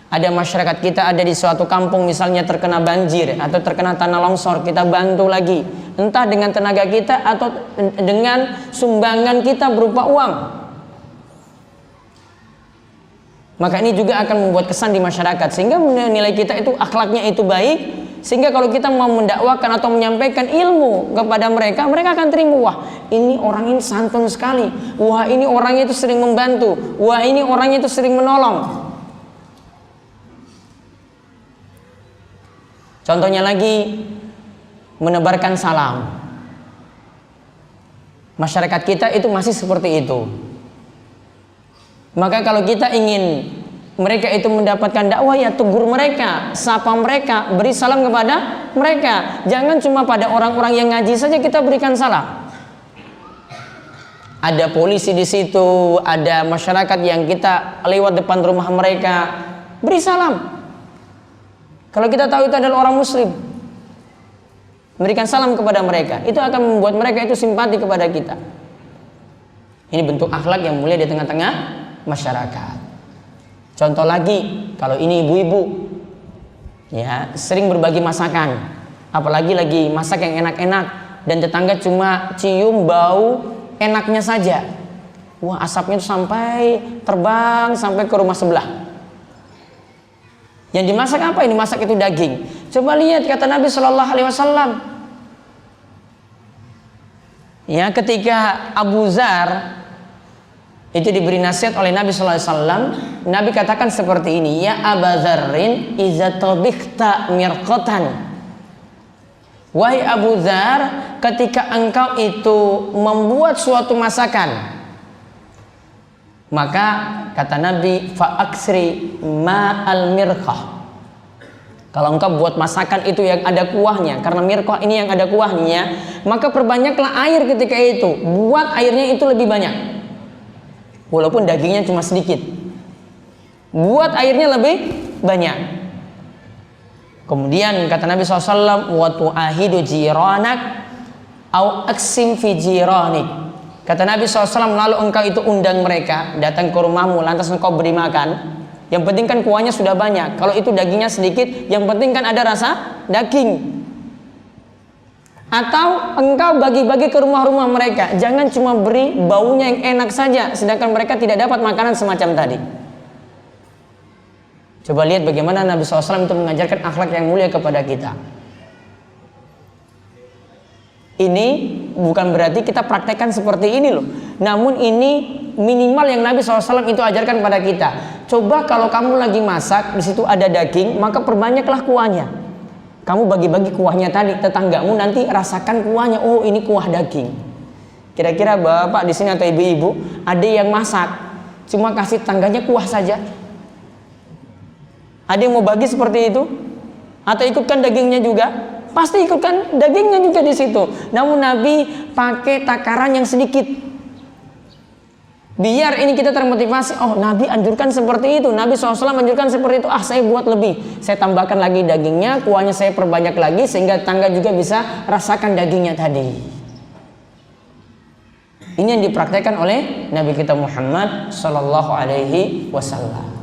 Ada masyarakat kita ada di suatu kampung misalnya terkena banjir atau terkena tanah longsor, kita bantu lagi, entah dengan tenaga kita atau dengan sumbangan kita berupa uang. Maka ini juga akan membuat kesan di masyarakat, sehingga menilai kita itu akhlaknya itu baik, sehingga kalau kita mau mendakwakan atau menyampaikan ilmu kepada mereka, mereka akan terima. Wah, ini orang ini santun sekali. Wah, ini orangnya itu sering membantu. Wah, ini orangnya itu sering menolong. Contohnya lagi, menebarkan salam. Masyarakat kita itu masih seperti itu. Maka kalau kita ingin mereka itu mendapatkan dakwah, ya tegur mereka, sapa mereka, beri salam kepada mereka. Jangan cuma pada orang-orang yang ngaji saja kita berikan salam. Ada polisi di situ, ada masyarakat yang kita lewat depan rumah mereka, beri salam. Kalau kita tahu itu adalah orang muslim, memberikan salam kepada mereka, itu akan membuat mereka itu simpati kepada kita. Ini bentuk akhlak yang mulia di tengah-tengah masyarakat. Contoh lagi, kalau ini ibu-ibu, ya sering berbagi masakan, apalagi lagi masak yang enak-enak, dan tetangga cuma cium bau enaknya saja. Wah, asapnya itu sampai terbang sampai ke rumah sebelah. Yang dimasak apa? Ini masak itu daging. Coba lihat kata Nabi Shallallahu Alaihi Wasallam. Ya, ketika Abu Dzar itu diberi nasihat oleh Nabi Shallallahu Alaihi Wasallam, Nabi katakan seperti ini, ya Abu Dzarrin, iza tabikhta mirqatan. Wahai Abu Dzar, ketika engkau itu membuat suatu masakan, maka kata Nabi, fa'aksri ma'al mirqah. Kalau engkau buat masakan itu yang ada kuahnya, karena mirqah ini yang ada kuahnya, maka perbanyaklah air ketika itu. Buat airnya itu lebih banyak, walaupun dagingnya cuma sedikit. Buat airnya lebih banyak. Kemudian kata Nabi SAW, wa tu'ahidu jiranak au aksim fi jiranik. Kata Nabi SAW, lalu engkau itu undang mereka datang ke rumahmu, lantas engkau beri makan. Yang penting kan kuahnya sudah banyak. Kalau itu dagingnya sedikit, yang penting kan ada rasa daging. Atau engkau bagi-bagi ke rumah-rumah mereka. Jangan cuma beri baunya yang enak saja, sedangkan mereka tidak dapat makanan semacam tadi. Coba lihat bagaimana Nabi SAW itu mengajarkan akhlak yang mulia kepada kita. Ini bukan berarti kita praktekkan seperti ini loh. Namun ini minimal yang Nabi SAW itu ajarkan pada kita. Coba kalau kamu lagi masak, di situ ada daging, maka perbanyaklah kuahnya. Kamu bagi-bagi kuahnya tadi, tetanggamu nanti rasakan kuahnya. Oh, ini kuah daging. Kira-kira bapak di sini atau ibu-ibu ada yang masak, cuma kasih tangganya kuah saja? Ada yang mau bagi seperti itu? Atau ikutkan dagingnya juga? Pasti ikutkan dagingnya juga di situ. Namun Nabi pakai takaran yang sedikit. Biar ini kita termotivasi. Oh, Nabi anjurkan seperti itu. Nabi SAW anjurkan seperti itu. Ah, saya buat lebih. Saya tambahkan lagi dagingnya, kuahnya saya perbanyak lagi sehingga tetangga juga bisa rasakan dagingnya tadi. Ini yang dipraktekkan oleh Nabi kita Muhammad Sallallahu Alaihi Wasallam.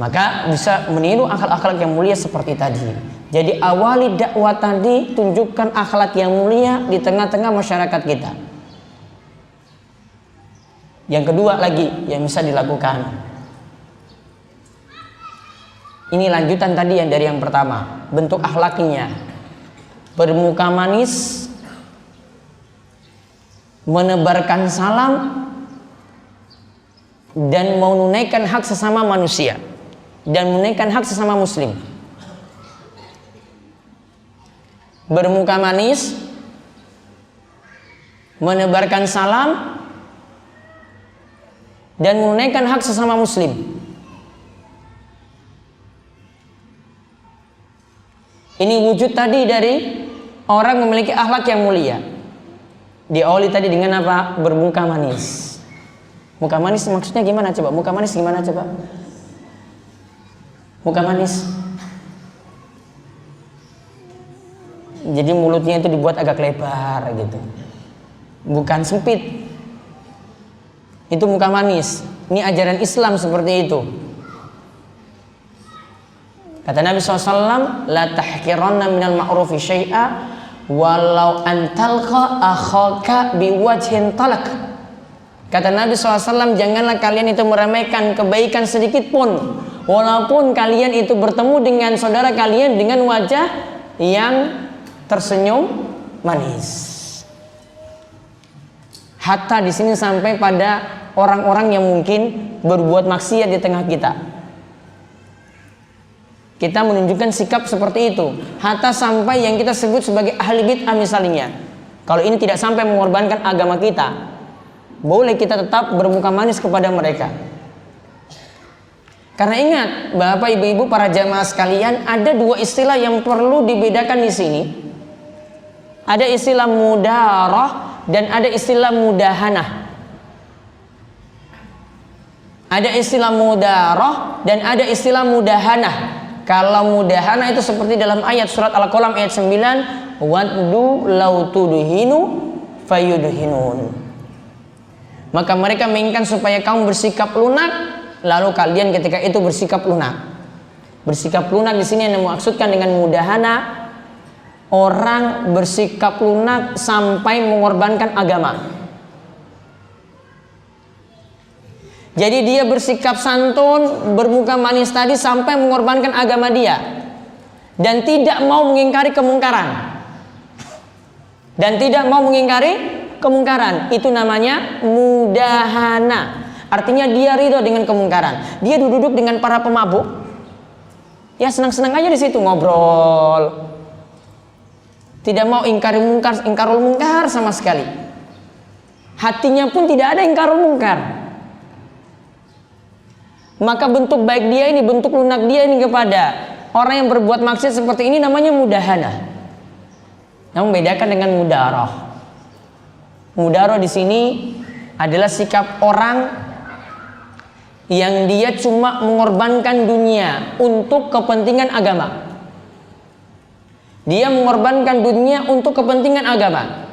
Maka bisa meniru akhlak-akhlak yang mulia seperti tadi. Jadi awali dakwah tadi, tunjukkan akhlak yang mulia di tengah-tengah masyarakat kita. Yang kedua lagi yang bisa dilakukan, ini lanjutan tadi yang dari yang pertama, bentuk akhlaknya bermuka manis, menebarkan salam, dan menunaikan hak sesama manusia dan menunaikan hak sesama muslim. Bermuka manis, menebarkan salam, dan menunaikan hak sesama muslim. Ini wujud tadi dari orang memiliki akhlak yang mulia. Diawali tadi dengan apa? Bermuka manis. Muka manis maksudnya gimana coba? Muka manis gimana coba? Muka manis. Jadi mulutnya itu dibuat agak lebar gitu. Bukan sempit. Itu muka manis. Ini ajaran Islam seperti itu. Kata Nabi SAW, la tahqiranna minal ma'rufi syai'a walau antalqa akhaka biwajhin talak. Kata Nabi SAW, janganlah kalian itu meremehkan kebaikan sedikit pun, walaupun kalian itu bertemu dengan saudara kalian dengan wajah yang tersenyum manis. Hatta di sini sampai pada orang-orang yang mungkin berbuat maksiat di tengah kita. Kita menunjukkan sikap seperti itu. Hatta sampai yang kita sebut sebagai ahli bid'ah misalnya. Kalau ini tidak sampai mengorbankan agama kita, boleh kita tetap bermuka manis kepada mereka. Karena ingat, Bapak Ibu-ibu para jamaah sekalian, ada dua istilah yang perlu dibedakan di sini. Ada istilah mudarah dan ada istilah mudahanah. Ada istilah mudarah dan ada istilah mudahanah. Kalau mudahana itu seperti dalam ayat surat Al-Qalam ayat 9, waddu law tudhinu fayudhinun. Maka mereka menginginkan supaya kamu bersikap lunak, lalu kalian ketika itu bersikap lunak. Bersikap lunak di sini yang dimaksudkan dengan mudahana, orang bersikap lunak sampai mengorbankan agama. Jadi dia bersikap santun, bermuka manis tadi sampai mengorbankan agama dia. Dan tidak mau mengingkari kemungkaran. Dan tidak mau mengingkari kemungkaran. Itu namanya mudahana. Artinya dia ridho dengan kemungkaran. Dia duduk dengan para pemabuk. Ya senang-senang aja di situ ngobrol. Tidak mau ingkarul mungkar sama sekali. Hatinya pun tidak ada ingkarul mungkar. Maka bentuk baik dia ini, bentuk lunak dia ini kepada orang yang berbuat maksiat seperti ini namanya mudahana. Namun bedakan dengan mudarah. Mudarah di sini adalah sikap orang yang dia cuma mengorbankan dunia untuk kepentingan agama. Dia mengorbankan dunia untuk kepentingan agama.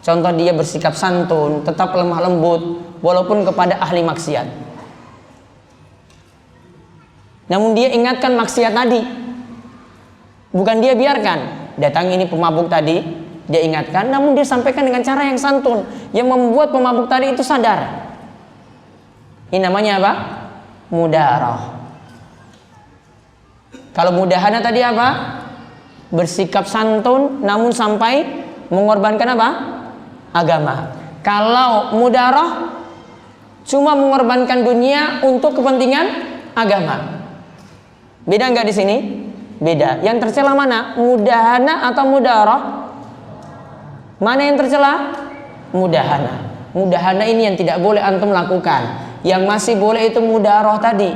Contoh, dia bersikap santun, tetap lemah lembut walaupun kepada ahli maksiat. Namun dia ingatkan maksiat tadi. Bukan dia biarkan. Datang ini pemabuk tadi, dia ingatkan, namun dia sampaikan dengan cara yang santun, yang membuat pemabuk tadi itu sadar. Ini namanya apa? Mudarah. Kalau mudahana tadi apa? Bersikap santun namun sampai mengorbankan apa? Agama. Kalau mudarah cuma mengorbankan dunia untuk kepentingan agama. Beda nggak di sini? Beda. Yang tercela mana? Mudahana atau mudarah? Mana yang tercela? Mudahana. Mudahana ini yang tidak boleh antum lakukan. Yang masih boleh itu mudarah tadi.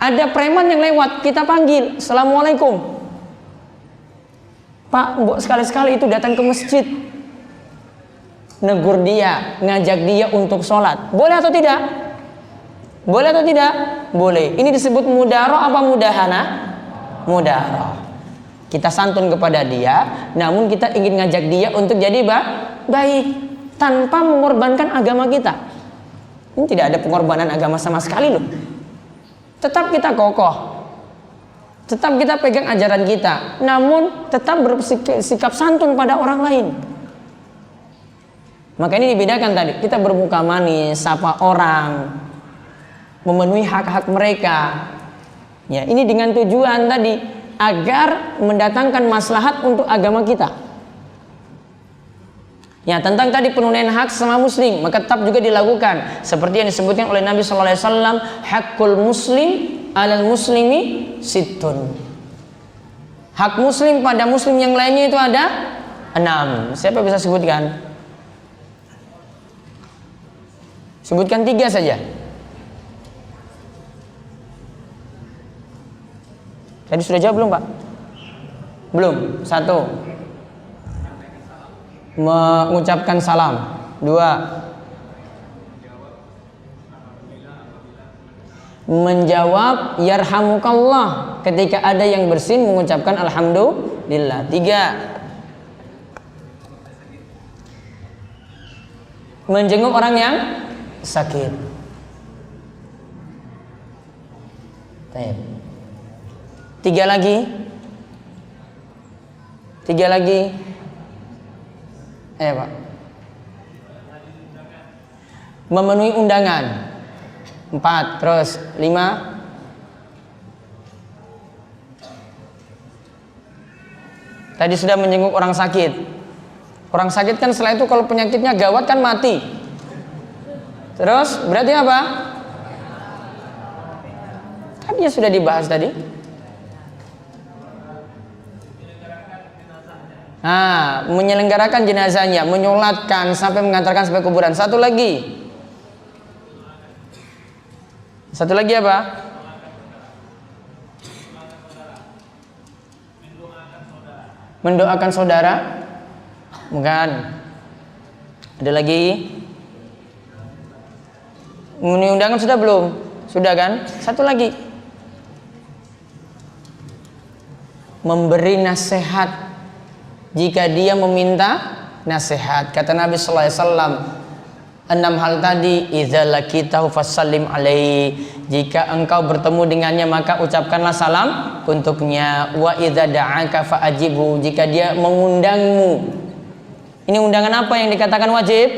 Ada preman yang lewat, kita panggil, Assalamualaikum. Pak, mbok sekali-sekali itu datang ke masjid. Negur dia, ngajak dia untuk sholat. Boleh atau tidak? Boleh atau tidak? Boleh. Ini disebut mudarah apa mudahana? Mudarah. Kita santun kepada dia, namun kita ingin ngajak dia untuk jadi baik tanpa mengorbankan agama kita. Ini tidak ada pengorbanan agama sama sekali loh. Tetap kita kokoh. Tetap kita pegang ajaran kita, namun tetap bersikap santun pada orang lain. Maka ini dibedakan tadi. Kita bermuka manis, sapa orang, memenuhi hak-hak mereka. Ya, ini dengan tujuan tadi agar mendatangkan maslahat untuk agama kita. Ya, tentang tadi penunaian hak sama muslim, maka tetap juga dilakukan. Seperti yang disebutkan oleh Nabi sallallahu alaihi wasallam, hakul muslim 'alal muslimi sittun. Hak muslim pada muslim yang lainnya itu ada 6. Siapa bisa sebutkan? Sebutkan 3 saja. Tadi sudah jawab belum, Pak? Belum. 1. Mengucapkan salam. 2. Menjawab yarhamukallah ketika ada yang bersin, mengucapkan alhamdulillah. 3. Menjenguk orang yang sakit. 3 lagi. Pak. Memenuhi undangan. 4. Terus 5. Tadi sudah menjenguk orang sakit. Orang sakit kan setelah itu kalau penyakitnya gawat kan mati. Terus berarti apa? Kan ya sudah dibahas tadi. Nah, menyelenggarakan jenazahnya, menyolatkan sampai mengantarkan sampai kuburan. Satu lagi apa? Mendoakan saudara. Bukan. Ada lagi? Memenuhi undangan sudah belum? Sudah kan? Satu lagi. Memberi nasihat jika dia meminta nasihat. Kata Nabi sallallahu alaihi wasallam, 6 hal tadi, idza lakitahu fasallim alaihi. Jika engkau bertemu dengannya maka ucapkanlah salam untuknya. Wa idza da'aka fa'ajibhu. Jika dia mengundangmu. Ini undangan apa yang dikatakan wajib?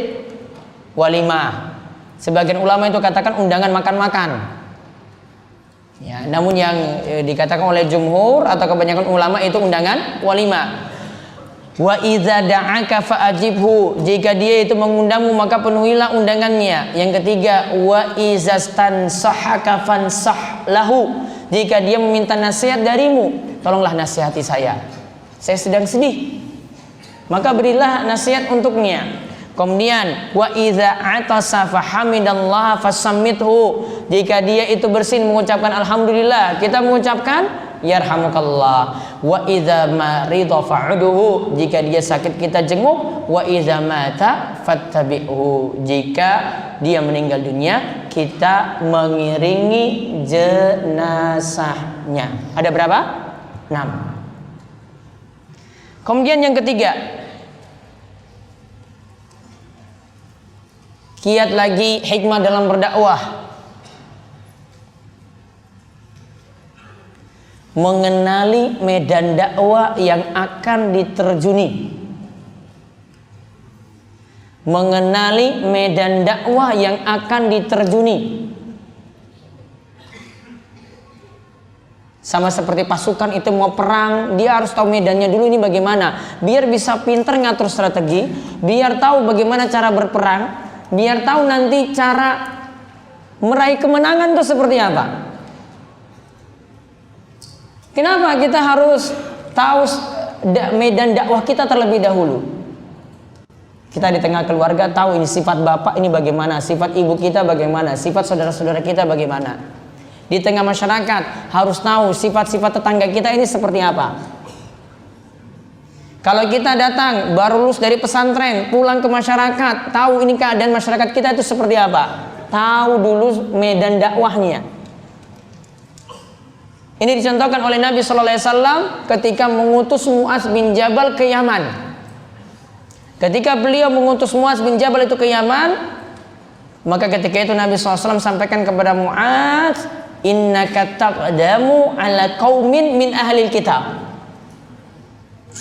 Walimah. Sebagian ulama itu katakan undangan makan-makan. Ya, namun yang dikatakan oleh jumhur atau kebanyakan ulama itu undangan walimah. Wa idza da'aka fa'ajibhu. Jika dia itu mengundangmu maka penuhilah undangannya. Yang ketiga, wa izastansahaka fansah lahu. Jika dia meminta nasihat darimu, tolonglah nasihati saya sedang sedih, maka berilah nasihat untuknya. Kemudian wa idza atasa fahamidallaha fasammithu. Jika dia itu bersin mengucapkan alhamdulillah, kita mengucapkan yarhamukallah. Wa idza marida fa'uduhu. Jika dia sakit kita jenguk. Wa idza mata fattabi'hu. Jika dia meninggal dunia kita mengiringi jenazahnya. Ada berapa? 6. Kemudian yang ketiga, kiat lagi hikmah dalam berdakwah. Mengenali medan dakwah yang akan diterjuni. Mengenali medan dakwah yang akan diterjuni. Sama seperti pasukan itu mau perang, dia harus tahu medannya dulu ini bagaimana, biar bisa pintar ngatur strategi, biar tahu bagaimana cara berperang, biar tahu nanti cara meraih kemenangan itu seperti apa. Kenapa kita harus tahu medan dakwah kita terlebih dahulu? Kita di tengah keluarga tahu ini sifat bapak ini bagaimana, sifat ibu kita bagaimana, sifat saudara-saudara kita bagaimana. Di tengah masyarakat harus tahu sifat-sifat tetangga kita ini seperti apa. Kalau kita datang baru lulus dari pesantren, pulang ke masyarakat, tahu ini keadaan masyarakat kita itu seperti apa. Tahu dulu medan dakwahnya. Ini dicontohkan oleh Nabi sallallahu alaihi wasallam ketika mengutus Mu'adz bin Jabal ke Yaman. Ketika beliau mengutus Mu'adz bin Jabal itu ke Yaman, maka ketika itu Nabi sallallahu alaihi wasallam sampaikan kepada Mu'adz, innaka taqdamu ala qaumin min ahlil kitab.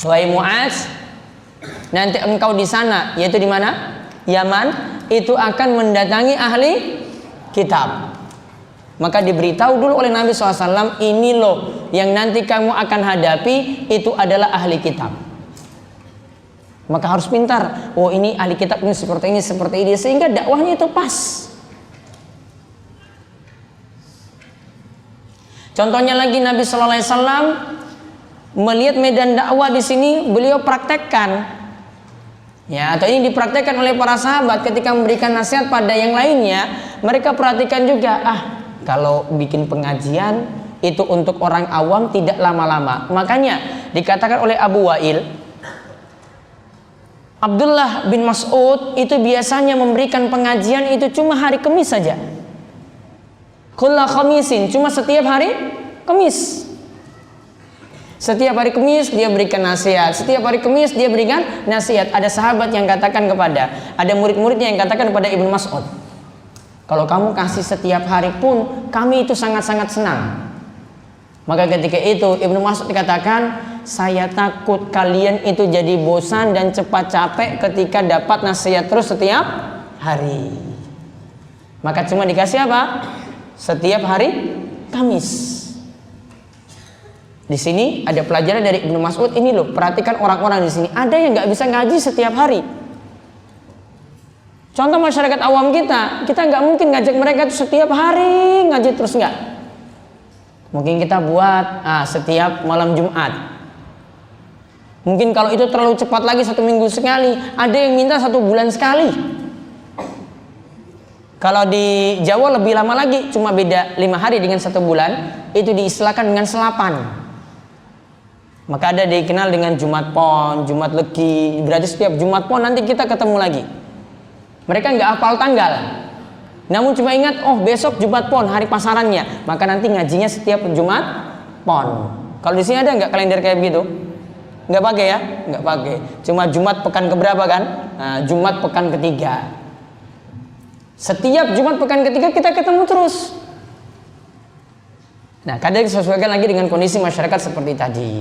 Wahai Mu'adz, nanti engkau di sana, yaitu di mana? Yaman, itu akan mendatangi ahli kitab. Maka diberitahu dulu oleh Nabi SAW, ini loh yang nanti kamu akan hadapi itu adalah ahli kitab. Maka harus pintar. Oh, ini ahli kitab ini seperti ini, sehingga dakwahnya itu pas. Contohnya lagi Nabi Sallallahu Alaihi Wasallam melihat medan dakwah di sini, beliau praktekkan. Ya, atau ini dipraktekkan oleh para sahabat ketika memberikan nasihat pada yang lainnya. Mereka perhatikan juga, kalau bikin pengajian itu untuk orang awam tidak lama-lama. Makanya dikatakan oleh Abu Wa'il, Abdullah bin Mas'ud itu biasanya memberikan pengajian itu cuma hari Kamis saja. Kulla khamisin, cuma setiap hari Kamis. Setiap hari Kamis dia berikan nasihat. Setiap hari Kamis dia berikan nasihat. Ada sahabat yang katakan ada murid-muridnya yang katakan kepada Ibnu Mas'ud, kalau kamu kasih setiap hari pun kami itu sangat-sangat senang. Maka ketika itu Ibnu Mas'ud dikatakan, saya takut kalian itu jadi bosan dan cepat capek ketika dapat nasihat terus setiap hari. Maka cuma dikasih apa? Setiap hari Kamis. Di sini ada pelajaran dari Ibnu Mas'ud ini loh. Perhatikan orang-orang di sini. Ada yang nggak bisa ngaji setiap hari. Contoh masyarakat awam kita nggak mungkin ngajak mereka tuh setiap hari ngaji terus, nggak. Mungkin kita buat setiap malam Jumat. Mungkin kalau itu terlalu cepat lagi 1 minggu sekali. Ada yang minta 1 bulan sekali. Kalau di Jawa lebih lama lagi, cuma beda 5 hari dengan 1 bulan. Itu diistilahkan dengan selapan. Maka ada dikenal dengan Jumat Pon, Jumat Legi. Berarti setiap Jumat Pon nanti kita ketemu lagi. Mereka nggak hafal tanggal, namun cuma ingat, oh besok Jumat Pon, hari pasarannya. Maka nanti ngajinya setiap Jumat Pon. Kalau di sini ada nggak kalender kayak begitu? Nggak pakai ya? Nggak pakai. Cuma Jumat pekan keberapa kan? Jumat pekan ketiga. Setiap Jumat pekan ketiga kita ketemu terus. Nah, kadang disesuaikan lagi dengan kondisi masyarakat seperti tadi.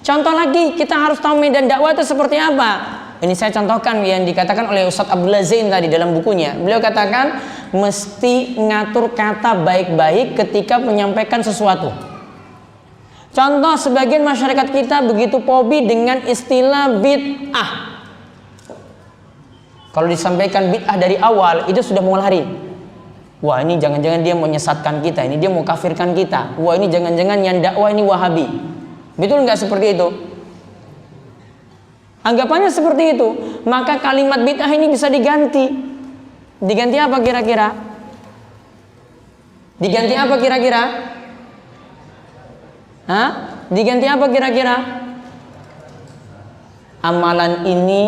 Contoh lagi, kita harus tahu medan dakwah itu seperti apa. Ini saya contohkan yang dikatakan oleh Ustadz Abdullah Zain tadi dalam bukunya. Beliau katakan mesti ngatur kata baik-baik ketika menyampaikan sesuatu. Contoh, sebagian masyarakat kita begitu fobi dengan istilah bid'ah. Kalau disampaikan bid'ah dari awal, itu sudah mau lari. Wah, ini jangan-jangan dia mau menyesatkan kita, ini dia mau kafirkan kita. Wah, ini jangan-jangan yang dakwah ini Wahabi. Betul nggak seperti itu? Anggapannya seperti itu. Maka kalimat bid'ah ini bisa diganti. Diganti apa kira-kira? Diganti apa kira-kira? Diganti apa kira-kira? Amalan ini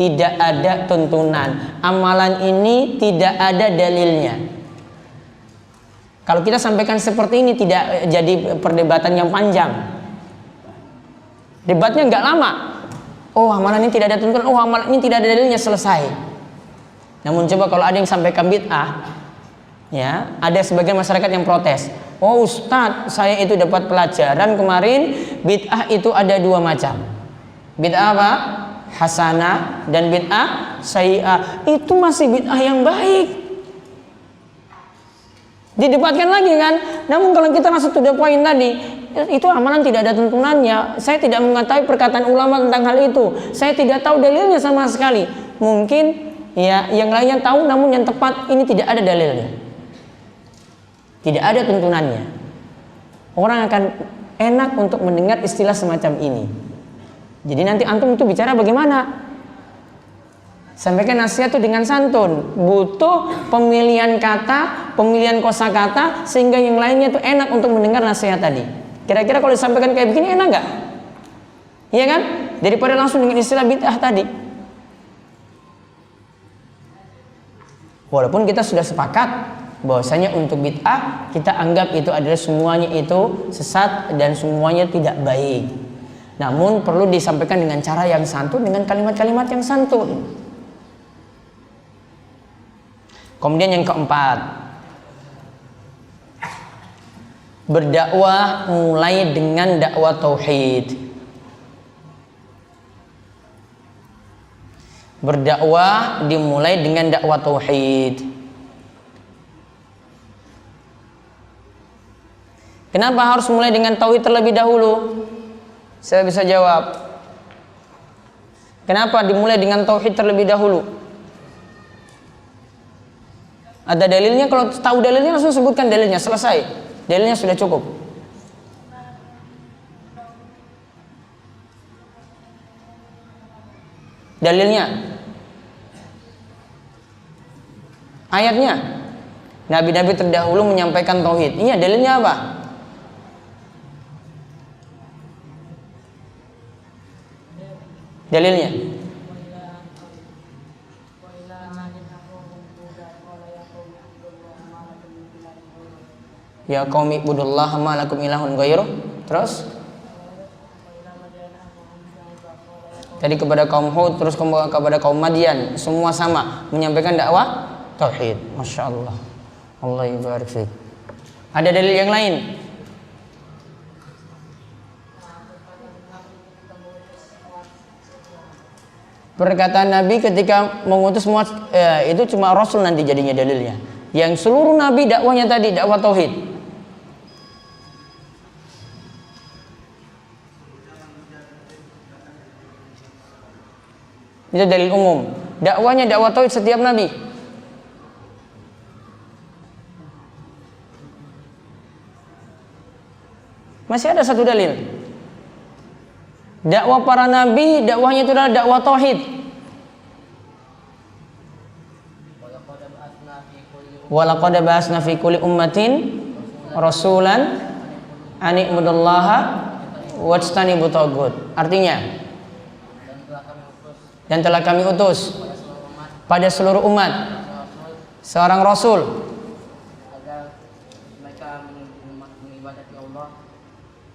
tidak ada tuntunan. Amalan ini tidak ada dalilnya. Kalau kita sampaikan seperti ini tidak jadi perdebatan yang panjang. Debatnya nggak lama. Oh, amalan ini tidak ada tuntunan. Oh, amalan ini tidak ada dalilnya, selesai. Namun coba kalau ada yang sampaikan bid'ah, ya, ada sebagian masyarakat yang protes. Oh Ustadz, saya itu dapat pelajaran kemarin bid'ah itu ada 2 macam. Bid'ah apa? Hasanah dan bid'ah sayyi'ah. Itu masih bid'ah yang baik. Didebatkan lagi kan. Namun kalau kita masuk to the point tadi, itu amalan tidak ada tuntunannya. Saya tidak mengetahui perkataan ulama tentang hal itu. Saya tidak tahu dalilnya sama sekali. Mungkin ya yang lainnya tahu, namun yang tepat ini tidak ada dalilnya. Tidak ada tuntunannya. Orang akan enak untuk mendengar istilah semacam ini. Jadi nanti antum itu bicara bagaimana? Sampaikan nasihat itu dengan santun. Butuh pemilihan kata, pemilihan kosakata sehingga yang lainnya itu enak untuk mendengar nasihat tadi. Kira-kira kalau disampaikan kayak begini enak nggak? Iya kan? Daripada langsung dengan istilah bid'ah tadi. Walaupun kita sudah sepakat bahwasanya untuk bid'ah kita anggap itu adalah semuanya itu sesat dan semuanya tidak baik. Namun perlu disampaikan dengan cara yang santun, dengan kalimat-kalimat yang santun. Kemudian yang keempat, berdakwah mulai dengan dakwah tauhid. Berdakwah dimulai dengan dakwah tauhid. Kenapa harus mulai dengan tauhid terlebih dahulu? Saya bisa jawab. Kenapa dimulai dengan tauhid terlebih dahulu? Ada dalilnya? Kalau tahu dalilnya langsung sebutkan dalilnya, selesai. Dalilnya sudah cukup. Dalilnya, ayatnya. Nabi-nabi terdahulu menyampaikan tauhid. Iya, dalilnya apa? Dalilnya. Ya qaumi ibudullaha ma lakum ilahun ghairuh. Terus? Tadi kepada kaum Hud, terus kepada kaum Madian, semua sama menyampaikan dakwah tauhid. Masya Allah. Allah ibarik fiik. Ada dalil yang lain? Perkataan Nabi ketika mengutus Muaz, itu cuma Rasul nanti jadinya dalilnya. Yang seluruh Nabi dakwahnya tadi dakwah tauhid. Itu dalil umum. Dakwahnya dakwah tauhid setiap Nabi. Masih ada satu dalil. Dakwah para nabi, dakwahnya itu adalah dakwah tauhid. Walaqad ba'atsna fi kulli ummatin rasulan an i'budullaha wajtanibut taghut. Artinya, dan telah kami utus pada seluruh umat seorang rasul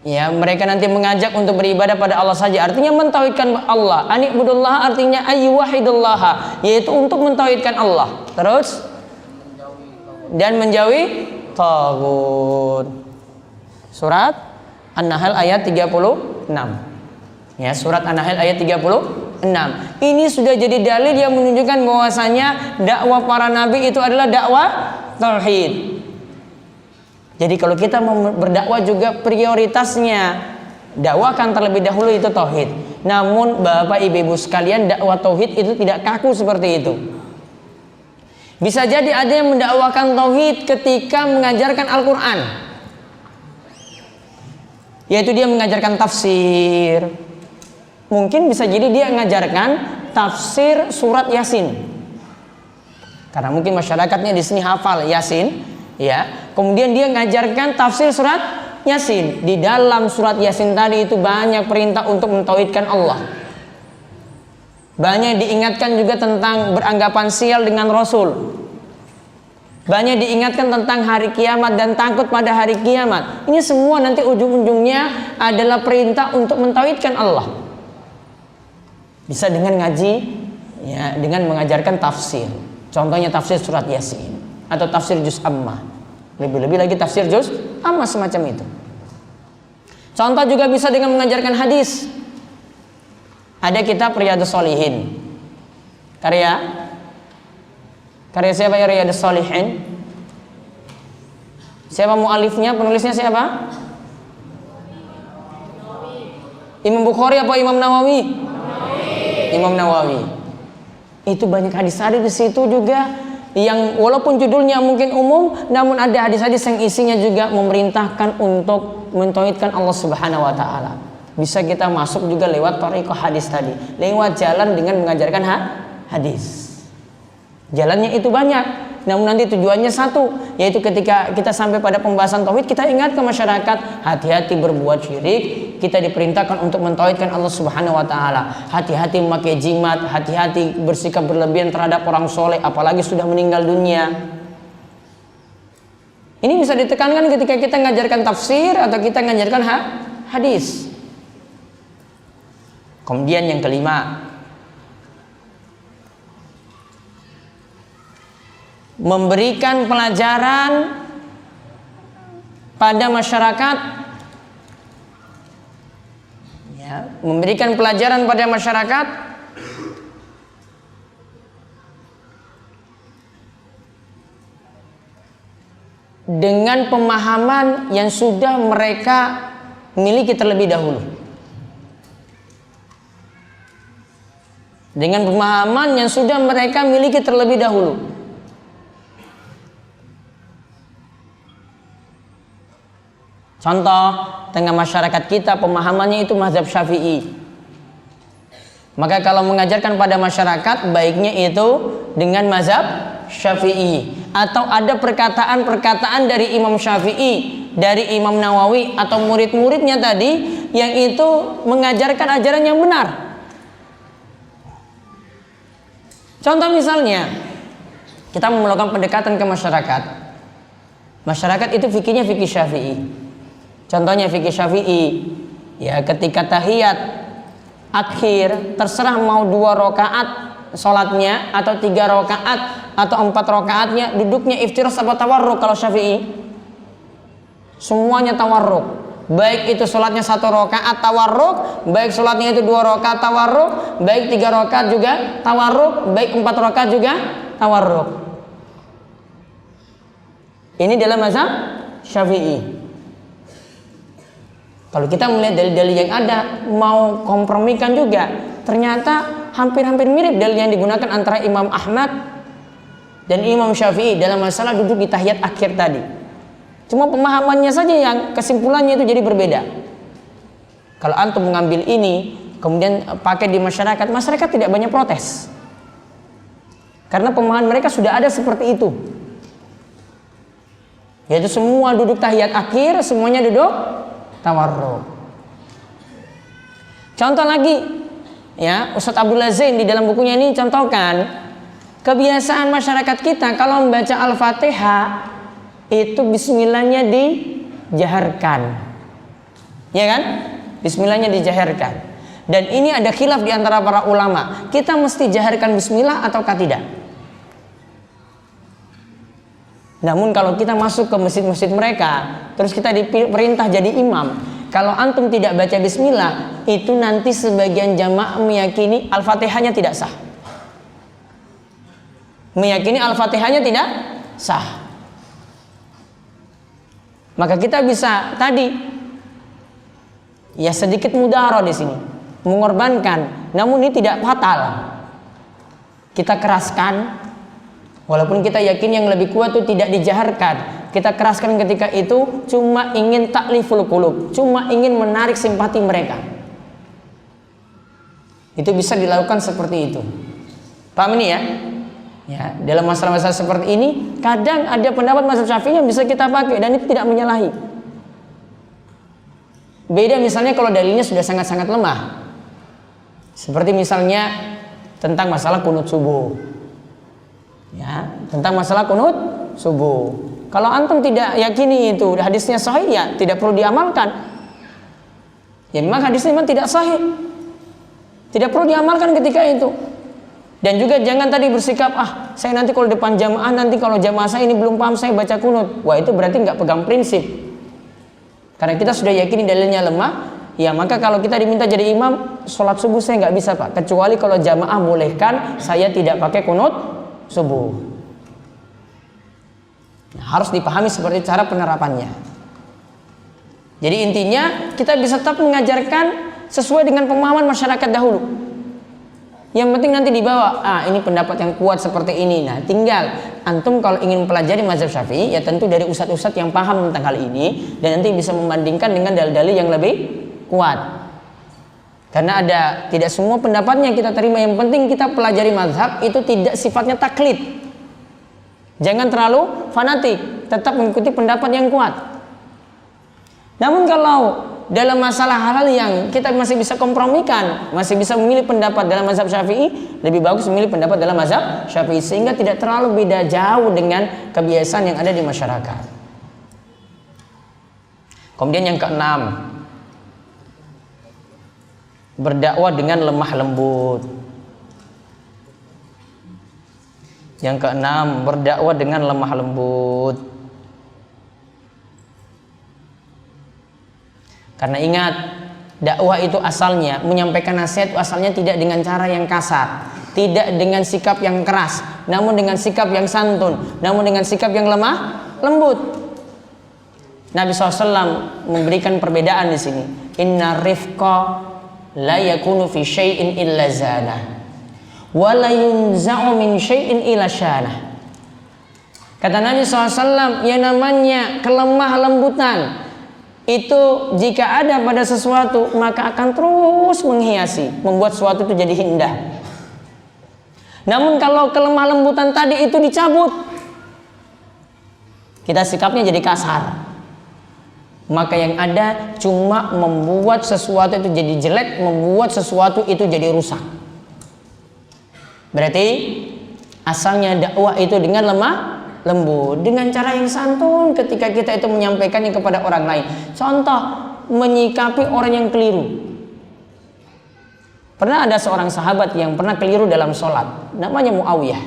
ya, mereka nanti mengajak untuk beribadah pada Allah saja. Artinya mentauhidkan Allah. Ani'budullah artinya ayyuwahidullah, yaitu untuk mentauhidkan Allah. Terus dan menjauhi taghut. Surat An-Nahl ayat 36. Ya, surat An-Nahl ayat 36. Ini sudah jadi dalil yang menunjukkan bahwasanya dakwah para nabi itu adalah dakwah tauhid. Jadi kalau kita mau berdakwah juga prioritasnya dakwakan terlebih dahulu itu tauhid. Namun Bapak Ibu sekalian, dakwah tauhid itu tidak kaku seperti itu. Bisa jadi ada yang mendakwakan tauhid ketika mengajarkan Al-Qur'an. Yaitu dia mengajarkan tafsir. Mungkin bisa jadi dia mengajarkan tafsir surat Yasin. Karena mungkin masyarakatnya di sini hafal Yasin, ya. Kemudian dia mengajarkan tafsir surat Yasin. Di dalam surat Yasin tadi itu banyak perintah untuk mentauhidkan Allah. Banyak diingatkan juga tentang beranggapan sial dengan Rasul. Banyak diingatkan tentang hari kiamat dan takut pada hari kiamat. Ini semua nanti ujung-ujungnya adalah perintah untuk mentauhidkan Allah. Bisa dengan ngaji, ya, dengan mengajarkan tafsir. Contohnya tafsir surat Yasin atau tafsir juz Ammah. Lebih-lebih lagi tafsir juz Ammah semacam itu. Contoh juga bisa dengan mengajarkan hadis. Ada kitab Riyadhus Shalihin. Karya siapa ya Riyadhus Shalihin? Siapa mualifnya, penulisnya siapa? Imam Bukhari apa Imam Nawawi? Imam Nawawi. Itu banyak hadis-hadis di situ juga yang walaupun judulnya mungkin umum, namun ada hadis-hadis yang isinya juga memerintahkan untuk mentauhidkan Allah Subhanahu wa taala. Bisa kita masuk juga lewat thariqah hadis tadi, lewat jalan dengan mengajarkan hadis. Jalannya itu banyak, namun nanti tujuannya satu, yaitu ketika kita sampai pada pembahasan tauhid, kita ingat ke masyarakat, hati-hati berbuat syirik. Kita diperintahkan untuk mentauhidkan Allah Subhanahu wa taala. Hati-hati memakai jimat, hati-hati bersikap berlebihan terhadap orang soleh, apalagi sudah meninggal dunia. Ini bisa ditekankan ketika kita mengajarkan tafsir atau kita mengajarkan hadis. Kemudian yang kelima, memberikan pelajaran pada masyarakat, ya, memberikan pelajaran pada masyarakat dengan pemahaman yang sudah mereka miliki terlebih dahulu. dengan pemahaman yang sudah mereka miliki terlebih dahulu. Contoh, tengah masyarakat kita pemahamannya itu mazhab Syafi'i. Maka kalau mengajarkan pada masyarakat, baiknya itu dengan mazhab Syafi'i. Atau ada perkataan-perkataan dari Imam Syafi'i, dari Imam Nawawi atau murid-muridnya tadi yang itu mengajarkan ajaran yang benar. Contoh misalnya, kita melakukan pendekatan ke masyarakat. Masyarakat itu fikihnya fikih Syafi'i. Contohnya fikih Syafi'i, ya ketika tahiyat akhir terserah mau 2 rakaat sholatnya atau 3 rakaat atau 4 rakaatnya, duduknya iftirash atau tawarruk. Kalau Syafi'i semuanya tawarruk, baik itu sholatnya 1 rakaat tawarruk, baik sholatnya itu 2 rakaat tawarruk, baik 3 rakaat juga tawarruk, baik 4 rakaat juga tawarruk. Ini dalam mazhab Syafi'i. Kalau kita melihat dalil-dalil yang ada, mau kompromikan juga, ternyata hampir-hampir mirip dalil yang digunakan antara Imam Ahmad dan Imam Syafi'i dalam masalah duduk di tahiyat akhir tadi. Cuma pemahamannya saja yang kesimpulannya itu jadi berbeda. Kalau antum mengambil ini kemudian pakai di masyarakat, masyarakat tidak banyak protes. Karena pemahaman mereka sudah ada seperti itu. Yaitu semua duduk tahiyat akhir, semuanya duduk tawarruk. Contoh lagi, ya, Ustadz Abdullah Zain di dalam bukunya ini contohkan kebiasaan masyarakat kita kalau membaca Al-Fatihah itu bismillahnya dijaharkan, ya kan? Bismillahnya dijaharkan. Dan ini ada khilaf di antara para ulama. Kita mesti jaharkan bismillah ataukah tidak? Namun kalau kita masuk ke masjid-masjid mereka, terus kita diperintah jadi imam, kalau antum tidak baca bismillah, itu nanti sebagian jamaah meyakini Al-Fatihahnya tidak sah. Meyakini Al-Fatihahnya tidak sah. Maka kita bisa tadi ya sedikit mudaroh di sini, mengorbankan, namun ini tidak fatal. Kita keraskan. Walaupun kita yakin yang lebih kuat itu tidak dijaharkan, kita keraskan ketika itu cuma ingin takliful qulub, cuma ingin menarik simpati mereka. Itu bisa dilakukan seperti itu. Paham ini ya? Ya, dalam masalah-masalah seperti ini kadang ada pendapat mazhab Syafi'i yang bisa kita pakai dan itu tidak menyalahi. Beda misalnya kalau dalilnya sudah sangat-sangat lemah. Seperti misalnya tentang masalah kunut subuh. Ya, tentang masalah kunut subuh. Kalau antum tidak yakini itu hadisnya sahih, ya tidak perlu diamalkan. Ya memang hadisnya memang tidak sahih, tidak perlu diamalkan ketika itu. Dan juga jangan tadi bersikap, saya nanti kalau depan jamaah, nanti kalau jamaah saya ini belum paham, saya baca kunut. Wah, itu berarti nggak pegang prinsip. Karena kita sudah yakini dalilnya lemah, ya maka kalau kita diminta jadi imam, sholat subuh saya nggak bisa Pak, kecuali kalau jamaah bolehkan, saya tidak pakai kunut subuh. Nah, harus dipahami seperti cara penerapannya. Jadi intinya kita bisa tetap mengajarkan sesuai dengan pemahaman masyarakat dahulu. Yang penting nanti dibawa, ini pendapat yang kuat seperti ini. Nah, tinggal antum kalau ingin mempelajari mazhab Syafi'i, ya tentu dari ustadz-ustadz yang paham tentang hal ini dan nanti bisa membandingkan dengan dalil-dalil yang lebih kuat. Karena tidak semua pendapatnya kita terima. Yang penting kita pelajari mazhab itu tidak sifatnya taklid. Jangan terlalu fanatik, tetap mengikuti pendapat yang kuat. Namun kalau dalam masalah hal-hal yang kita masih bisa kompromikan, masih bisa memilih pendapat dalam mazhab Syafi'i, lebih bagus memilih pendapat dalam mazhab Syafi'i sehingga tidak terlalu beda jauh dengan kebiasaan yang ada di masyarakat. Kemudian yang keenam, berdakwah dengan lemah lembut. Yang keenam, berdakwah dengan lemah lembut. Karena ingat, dakwah itu asalnya, menyampaikan nasihat itu asalnya tidak dengan cara yang kasar, tidak dengan sikap yang keras, namun dengan sikap yang santun, namun dengan sikap yang lemah lembut. Nabi SAW memberikan perbedaan di sini. Inna rifqa la yakunu fi syai'in illa zana. wa la yunza'u min syai'in ila syanah. Kata Nabi SAW, yang namanya kelemah lembutan itu jika ada pada sesuatu maka akan terus menghiasi, membuat sesuatu itu jadi indah. Namun kalau kelemah lembutan tadi itu dicabut, kita sikapnya jadi kasar, maka yang ada cuma membuat sesuatu itu jadi jelek, membuat sesuatu itu jadi rusak. Berarti asalnya dakwah itu dengan lemah lembut, dengan cara yang santun ketika kita itu menyampaikannya kepada orang lain. Contoh, menyikapi orang yang keliru. Pernah ada seorang sahabat yang pernah keliru dalam sholat, namanya Muawiyah.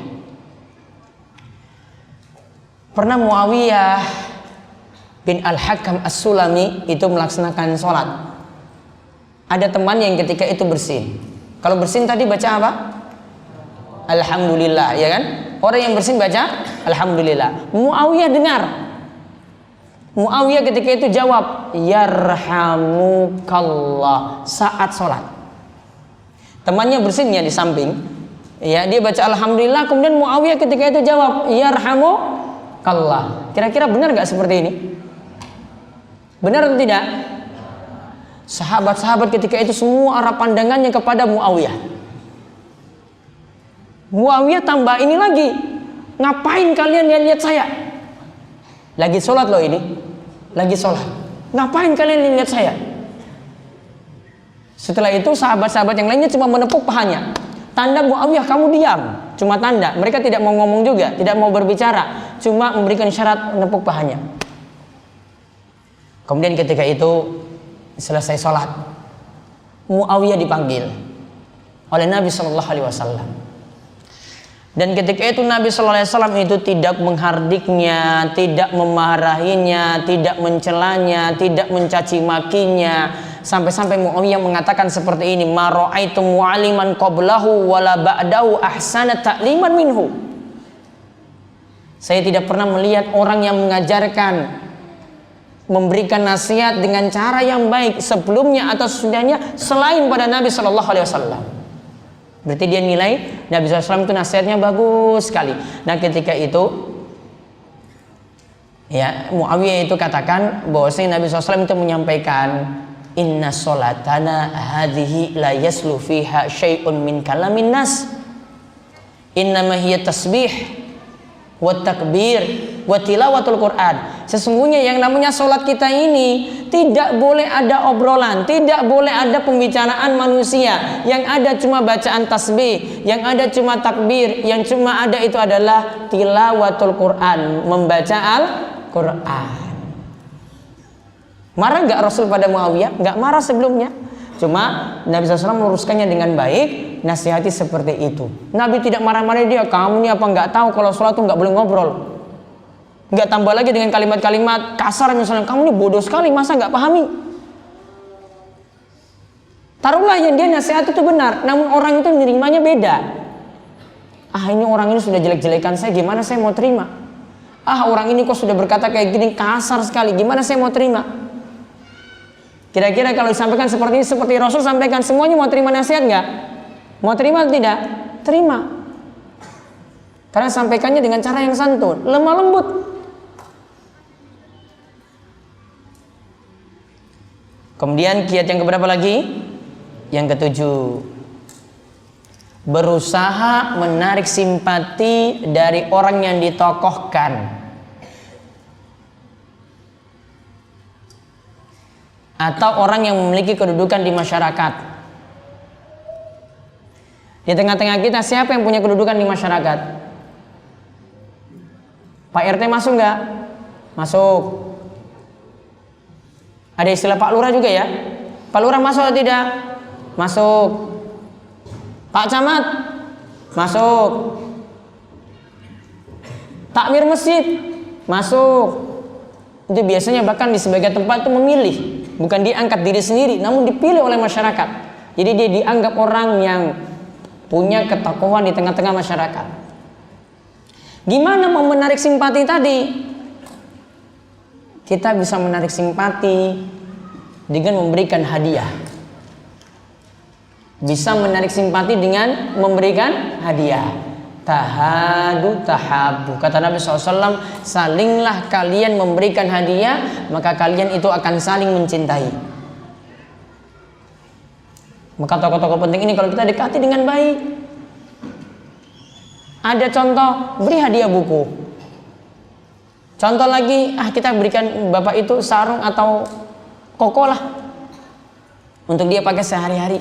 Pernah Muawiyah bin Al-Hakam As-Sulami itu melaksanakan sholat. Ada teman yang ketika itu bersin. Kalau bersin tadi baca apa? Alhamdulillah, ya kan? Orang yang bersin baca Alhamdulillah. Muawiyah dengar. Muawiyah ketika itu jawab yarhamukallah saat sholat. Temannya bersinnya di samping, ya, dia baca Alhamdulillah, kemudian Muawiyah ketika itu jawab yarhamukallah. Kira-kira benar nggak seperti ini? Benar atau tidak? Sahabat-sahabat ketika itu semua arah pandangannya kepada Muawiyah. Muawiyah tambah ini lagi, ngapain kalian lihat-lihat saya? Lagi sholat loh ini, lagi sholat. Ngapain kalian lihat saya? Setelah itu sahabat-sahabat yang lainnya cuma menepuk pahanya. Tanda Muawiyah kamu diam, cuma tanda. Mereka tidak mau ngomong juga, tidak mau berbicara, cuma memberikan syarat menepuk pahanya. Kemudian ketika itu selesai sholat, Muawiyah dipanggil oleh Nabi Shallallahu Alaihi Wasallam. Dan ketika itu Nabi Shallallahu Alaihi Wasallam itu tidak menghardiknya, tidak memarahinya, tidak mencelanya, tidak mencaci makinya, sampai-sampai Muawiyah mengatakan seperti ini, ma ra'aitu mu'aliman qablahu wala ba'dahu ahsana ta'liman minhu. Saya tidak pernah melihat orang yang mengajarkan, memberikan nasihat dengan cara yang baik sebelumnya atau sesudahnya selain pada Nabi Shallallahu Alaihi Wasallam. Berarti dia nilai Nabi SAW itu nasihatnya bagus sekali. Nah ketika itu, ya, Muawiyah itu katakan bahwasanya Nabi SAW itu menyampaikan, inna sholatana hadhihi la yaslu fiha syai'un min kalamin nas, innama hiya tasbih wa takbir wa tilawatul Quran. Sesungguhnya yang namanya sholat kita ini tidak boleh ada obrolan, tidak boleh ada pembicaraan manusia. Yang ada cuma bacaan tasbih, yang ada cuma takbir, yang cuma ada itu adalah tilawatul Quran, membaca Al-Quran. Marah nggak Rasul pada Muawiyah? Nggak marah sebelumnya. Cuma Nabi SAW meluruskannya dengan baik, nasihati seperti itu. Nabi tidak marah-marah dia, kamu ini apa nggak tahu kalau sholat itu nggak boleh ngobrol. Nggak tambah lagi dengan kalimat-kalimat kasar misalnya, kamu ini bodoh sekali, masa nggak pahami. Taruhlah yang dia nasihat itu benar, namun orang itu menerimanya beda. Ah ini orang ini sudah jelek-jelekan saya, gimana saya mau terima? Ah orang ini kok sudah berkata kayak gini, kasar sekali, gimana saya mau terima? Kira-kira kalau disampaikan seperti ini, seperti Rasul sampaikan, semuanya mau terima nasihat nggak? Mau terima atau tidak? Terima. Karena sampaikannya dengan cara yang santun, lemah lembut. Kemudian kiat yang keberapa lagi? Yang ketujuh, berusaha menarik simpati dari orang yang ditokohkan atau orang yang memiliki kedudukan di masyarakat. Di tengah-tengah kita siapa yang punya kedudukan di masyarakat? Pak RT masuk nggak? Masuk. Ada istilah Pak Lurah juga ya? Pak Lurah masuk atau tidak? Masuk. Pak Camat? Masuk. Takmir masjid? Masuk. Itu biasanya bahkan di sebagian tempat itu memilih, bukan diangkat diri sendiri, namun dipilih oleh masyarakat. Jadi dia dianggap orang yang punya ketokohan di tengah-tengah masyarakat. Gimana mau menarik simpati tadi? Kita bisa menarik simpati dengan memberikan hadiah. Bisa menarik simpati dengan memberikan hadiah. Tahadu tahabu. Kata Nabi SAW, salinglah kalian memberikan hadiah, maka kalian itu akan saling mencintai. Maka tokoh-tokoh penting ini kalau kita dekati dengan baik. Ada contoh, beri hadiah buku. Contoh lagi, kita berikan bapak itu sarung atau koko lah untuk dia pakai sehari-hari.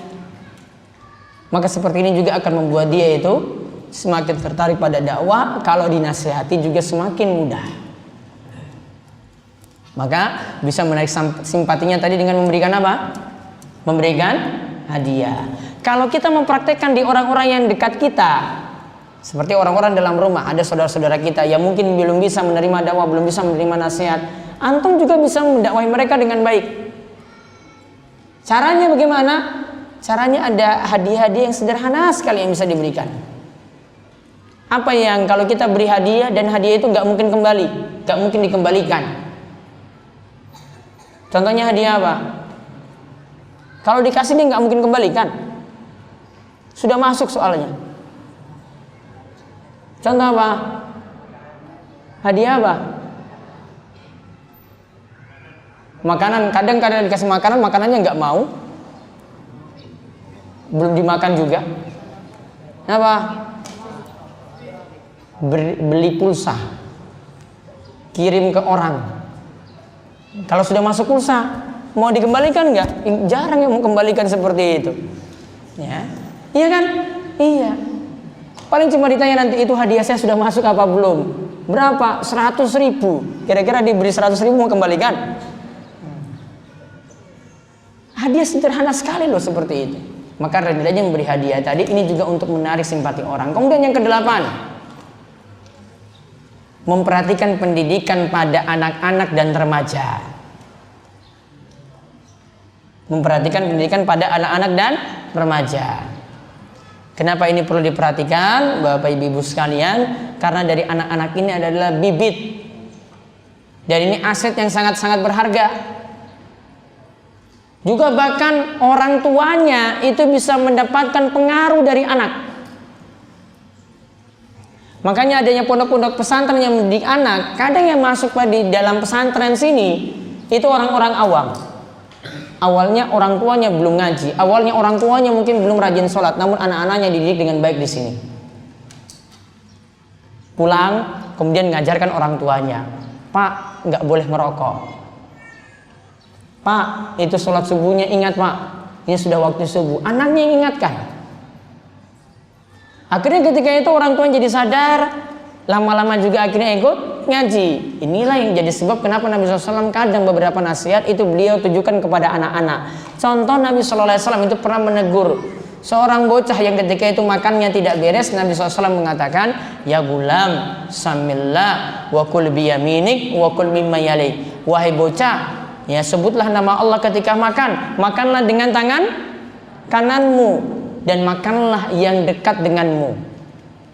Maka seperti ini juga akan membuat dia itu semakin tertarik pada dakwah. Kalau dinasihati juga semakin mudah. Maka bisa menarik simpatinya tadi dengan memberikan apa? Memberikan hadiah. Kalau kita mempraktekkan di orang-orang yang dekat kita, seperti orang-orang dalam rumah, ada saudara-saudara kita yang mungkin belum bisa menerima dakwah, belum bisa menerima nasihat, antum juga bisa mendakwahi mereka dengan baik. Caranya bagaimana? Caranya ada hadiah-hadiah yang sederhana sekali yang bisa diberikan. Apa yang kalau kita beri hadiah dan hadiah itu nggak mungkin kembali, nggak mungkin dikembalikan. Contohnya hadiah apa? Kalau dikasih dia nggak mungkin kembalikan. Sudah masuk soalnya. Contoh apa? Hadiah apa? Makanan. Kadang-kadang dikasih makanan, makanannya nggak mau, belum dimakan juga. Apa? Beli pulsa, kirim ke orang. Kalau sudah masuk pulsa, mau dikembalikan nggak? Jarang yang mau kembalikan seperti itu. Ya, iya kan? Iya. Paling cuma ditanya nanti, itu hadiah saya sudah masuk apa belum? Berapa? 100.000. Kira-kira diberi 100.000 mau kembalikan? Hadiah sederhana sekali loh seperti itu. Maka rendahnya memberi hadiah tadi ini juga untuk menarik simpati orang. Kemudian yang kedelapan, memperhatikan pendidikan pada anak-anak dan remaja. Memperhatikan pendidikan pada anak-anak dan remaja. Kenapa ini perlu diperhatikan, Bapak Ibu sekalian? Karena dari anak-anak ini adalah bibit. Dan ini aset yang sangat-sangat berharga. Juga bahkan orang tuanya itu bisa mendapatkan pengaruh dari anak. Makanya adanya pondok-pondok pesantren yang mendidik anak. Kadang yang masuk di dalam pesantren sini itu orang-orang awam. Awalnya orang tuanya belum ngaji, awalnya orang tuanya mungkin belum rajin sholat, namun anak-anaknya dididik dengan baik di sini. Pulang kemudian mengajarkan orang tuanya, Pak, nggak boleh merokok. Pak, itu sholat subuhnya ingat Pak, ini sudah waktu subuh. Anaknya yang ingatkan. Akhirnya ketika itu orang tua jadi sadar, lama-lama juga akhirnya ikut ngaji. Inilah yang jadi sebab kenapa Nabi SAW kadang beberapa nasihat itu beliau tujukan kepada anak-anak. Contoh Nabi SAW itu pernah menegur seorang bocah yang ketika itu makannya tidak beres. Nabi SAW mengatakan, ya gulam, samillah, wa kul biyaminik, wa kul mimma yalik. Wahai bocah, ya sebutlah nama Allah ketika makan. Makanlah dengan tangan kananmu dan makanlah yang dekat denganmu.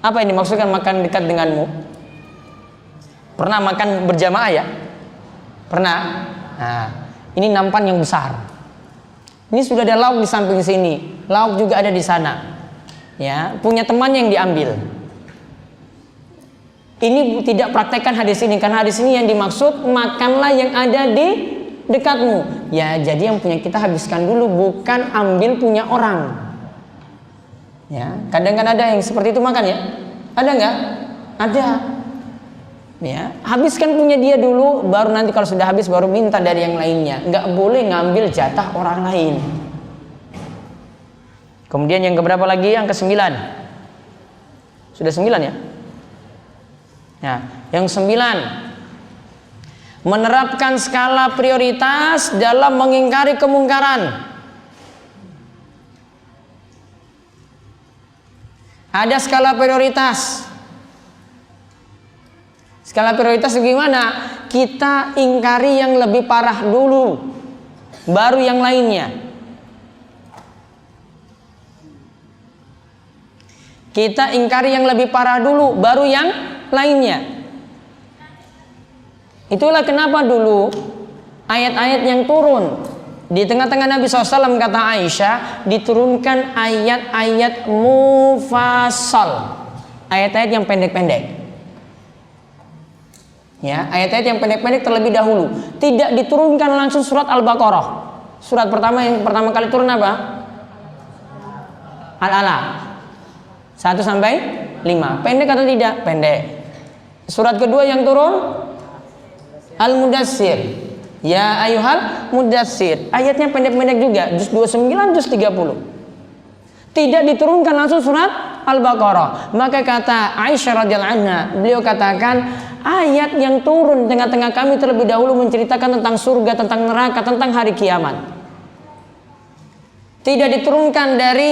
Apa ini maksudkan makan dekat denganmu? Pernah makan berjamaah ya? Pernah? Nah, ini nampan yang besar. Ini sudah ada lauk di samping sini, lauk juga ada di sana. Ya, punya teman yang diambil. Ini tidak praktekkan hadis ini, karena hadis ini yang dimaksud makanlah yang ada di dekatmu. Ya, jadi yang punya kita habiskan dulu, bukan ambil punya orang. Ya, kadang kan ada yang seperti itu makan ya? Ada nggak? Ada. Ya, habiskan punya dia dulu, baru nanti kalau sudah habis baru minta dari yang lainnya. Nggak boleh ngambil jatah orang lain. Kemudian yang keberapa lagi? Yang ke-9. Sudah 9 ya? Nah, yang 9, menerapkan skala prioritas dalam mengingkari kemungkaran. Ada skala prioritas. Skala prioritas bagaimana? Kita ingkari yang lebih parah dulu, baru yang lainnya. Kita ingkari yang lebih parah dulu, baru yang lainnya. Itulah kenapa dulu ayat-ayat yang turun Di tengah-tengah Nabi SAW, kata Aisyah, diturunkan ayat-ayat mufassal, ayat-ayat yang pendek-pendek. Ya, ayat-ayat yang pendek-pendek terlebih dahulu. Tidak diturunkan langsung surat Al-Baqarah. Surat pertama yang pertama kali turun apa? Al-Alaq 1 sampai 5. Pendek atau tidak? Pendek. Surat kedua yang turun Al-Mudassir. Ya ayyuhal mudassir. Ayatnya pendek-pendek juga, juz 29, juz 30. Tidak diturunkan langsung surat Al-Baqarah. Maka kata Aisyah radhiyallahu anha, beliau katakan, ayat yang turun tengah-tengah kami terlebih dahulu menceritakan tentang surga, tentang neraka, tentang hari kiamat. Tidak diturunkan dari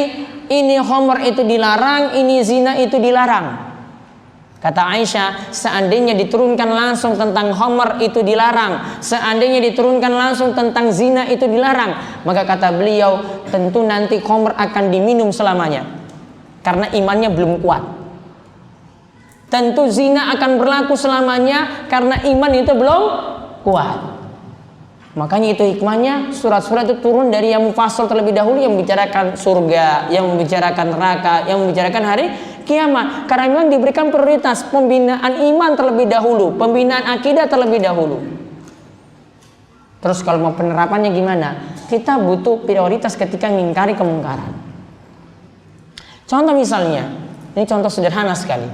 ini khamr itu dilarang, ini zina itu dilarang. Kata Aisyah, seandainya diturunkan langsung tentang khamr itu dilarang, seandainya diturunkan langsung tentang zina itu dilarang, maka kata beliau, tentu nanti khamr akan diminum selamanya karena imannya belum kuat. Tentu zina akan berlaku selamanya karena iman itu belum kuat. Makanya itu hikmahnya surat-surat itu turun dari yang mufassal terlebih dahulu, yang membicarakan surga, yang membicarakan neraka, yang membicarakan hari kiamat. Karena memang diberikan prioritas pembinaan iman terlebih dahulu, pembinaan akidah terlebih dahulu. Terus kalau mau penerapannya gimana? Kita butuh prioritas ketika mengingkari kemungkaran. Contoh misalnya, ini contoh sederhana sekali.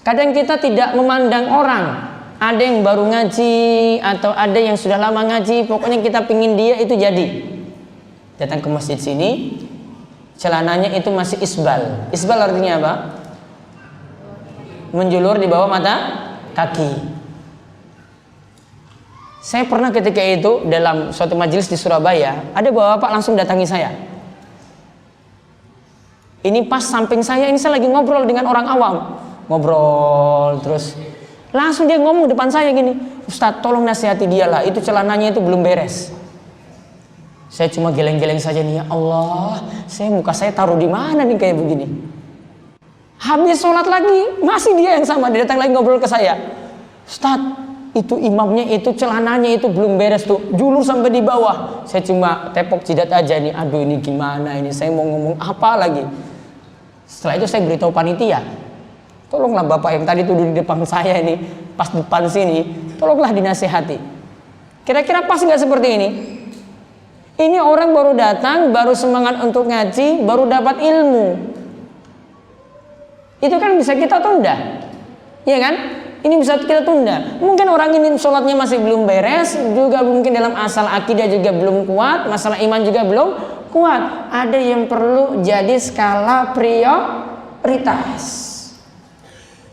Kadang kita tidak memandang orang. Ada yang baru ngaji atau ada yang sudah lama ngaji, pokoknya kita pingin dia itu jadi. Datang ke masjid sini, celananya itu masih isbal. Isbal artinya apa? Menjulur di bawah mata kaki. Saya pernah ketika itu dalam suatu majelis di Surabaya, ada bapak langsung datangi saya. Ini pas samping saya, ini saya lagi ngobrol dengan orang awam. Ngobrol terus langsung dia ngomong depan saya gini, Ustadz tolong nasihati dia lah, itu celananya itu belum beres. Saya cuma geleng-geleng saja nih, ya Allah, muka saya taruh di mana nih kayak begini. Habis sholat lagi, masih dia yang sama, dia datang lagi ngobrol ke saya. Ustadz, itu imamnya itu celananya itu belum beres tuh, julur sampai di bawah. Saya cuma tepok jidat aja nih, aduh ini gimana ini, saya mau ngomong apa lagi. Setelah itu saya beritahu panitia, tolonglah bapak yang tadi duduk di depan saya ini, pas depan sini, tolonglah dinasihati. Kira-kira pas nggak seperti ini? Ini orang baru datang, baru semangat untuk ngaji, baru dapat ilmu. Itu kan bisa kita tunda, iya kan? Ini bisa kita tunda. Mungkin orang ini sholatnya masih belum beres, juga mungkin dalam asal akidah juga belum kuat, masalah iman juga belum kuat. Ada yang perlu jadi skala prioritas.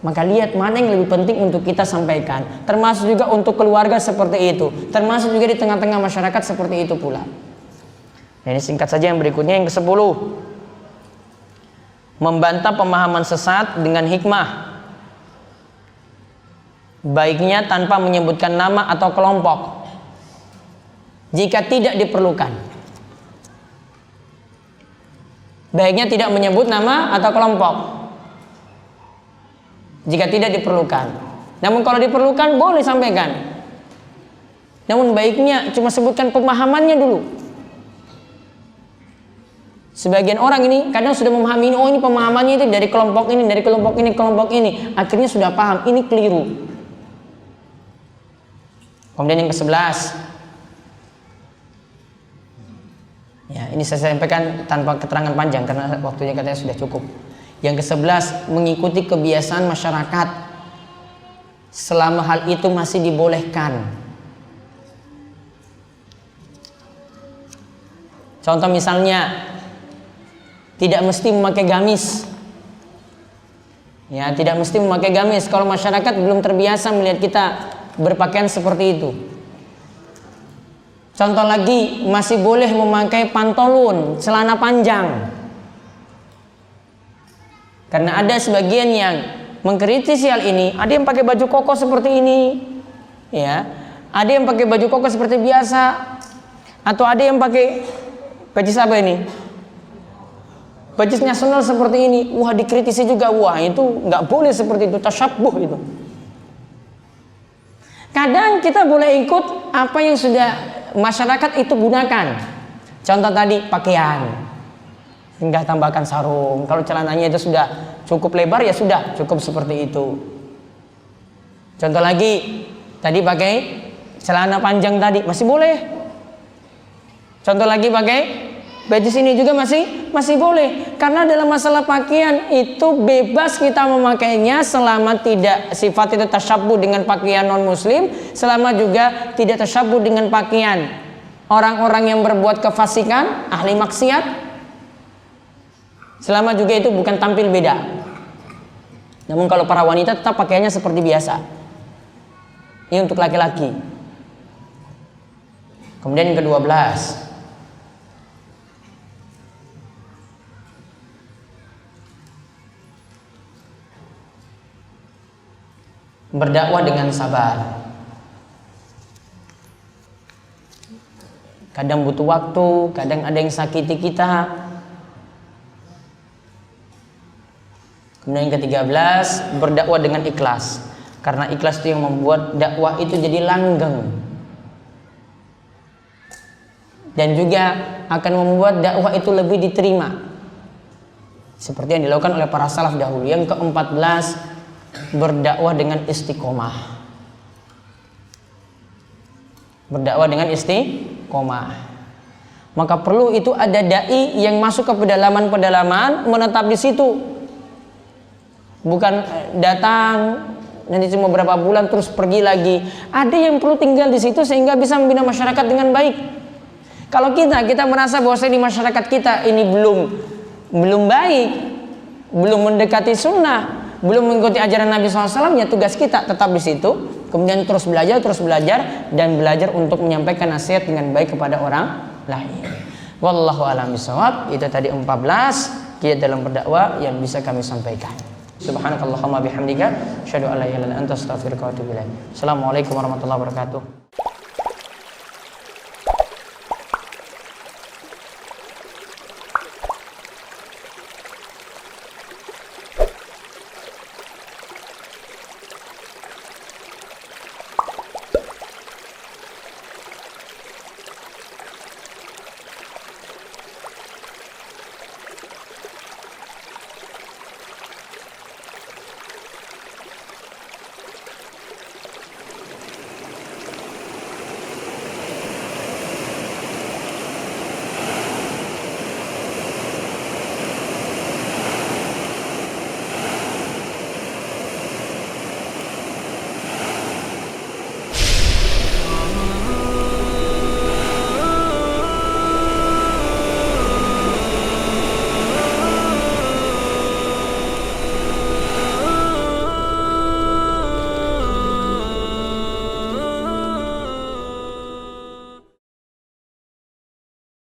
Maka lihat mana yang lebih penting untuk kita sampaikan. Termasuk juga untuk keluarga seperti itu. Termasuk juga di tengah-tengah masyarakat seperti itu pula. Nah, ini singkat saja yang berikutnya, yang ke-10. Membantah pemahaman sesat dengan hikmah. Baiknya tanpa menyebutkan nama atau kelompok. Jika tidak diperlukan. Baiknya tidak menyebut nama atau kelompok. Jika tidak diperlukan. Namun kalau diperlukan boleh sampaikan. Namun baiknya cuma sebutkan pemahamannya dulu. Sebagian orang ini kadang sudah memahami ini, oh ini pemahamannya itu dari kelompok ini, dari kelompok ini, kelompok ini. Akhirnya sudah paham, ini keliru. Kemudian yang ke-11. Ya, ini saya sampaikan tanpa keterangan panjang karena waktunya katanya sudah cukup. Yang ke-11, mengikuti kebiasaan masyarakat selama hal itu masih dibolehkan. Contoh misalnya, tidak mesti memakai gamis. Ya, tidak mesti memakai gamis. Kalau masyarakat belum terbiasa melihat kita berpakaian seperti itu. Contoh lagi, masih boleh memakai pantolon, celana panjang. Karena ada sebagian yang mengkritisi hal ini, ada yang pakai baju koko seperti ini, ya, ada yang pakai baju koko seperti biasa, atau ada yang pakai baju apa ini, baju nasional seperti ini, wah dikritisi juga, wah itu nggak boleh seperti itu, tasyabbuh itu. Kadang kita boleh ikut apa yang sudah masyarakat itu gunakan. Contoh tadi pakaian, hingga tambahkan sarung. Kalau celananya itu sudah cukup lebar, ya sudah cukup seperti itu. Contoh lagi, tadi pakai celana panjang tadi masih boleh. Contoh lagi pakai baju sini juga masih boleh. Karena dalam masalah pakaian itu bebas kita memakainya selama tidak sifat itu tasyabbuh dengan pakaian non muslim, selama juga tidak tasyabbuh dengan pakaian orang-orang yang berbuat kefasikan, ahli maksiat, selama juga itu bukan tampil beda. Namun kalau para wanita tetap pakaiannya seperti biasa. Ini untuk laki-laki. Kemudian yang ke-12, berdakwah dengan sabar. Kadang butuh waktu, kadang ada yang sakiti kita. Kemudian yang ke-13, berdakwah dengan ikhlas. Karena ikhlas itu yang membuat dakwah itu jadi langgeng. Dan juga akan membuat dakwah itu lebih diterima. Seperti yang dilakukan oleh para salaf dahulu. Yang ke-14, berdakwah dengan istiqomah. Berdakwah dengan istiqomah. Maka perlu itu ada dai yang masuk ke pedalaman-pedalaman, menetap di situ. Bukan datang nanti cuma beberapa bulan terus pergi lagi. Ada yang perlu tinggal di situ sehingga bisa membina masyarakat dengan baik. Kalau kita merasa bahwa di masyarakat kita ini belum baik, belum mendekati sunnah, belum mengikuti ajaran Nabi SAW, ya tugas kita tetap di situ, kemudian terus belajar dan belajar untuk menyampaikan nasihat dengan baik kepada orang lain. Wallahu a'lam bishawab. Itu tadi 14 kiat dalam berdakwah yang bisa kami sampaikan. Subhanakallahumma bihamdika asyhadu an la ilaha illa anta astaghfiruka wa atubu ilaik. Assalamualaikum warahmatullahi wabarakatuh.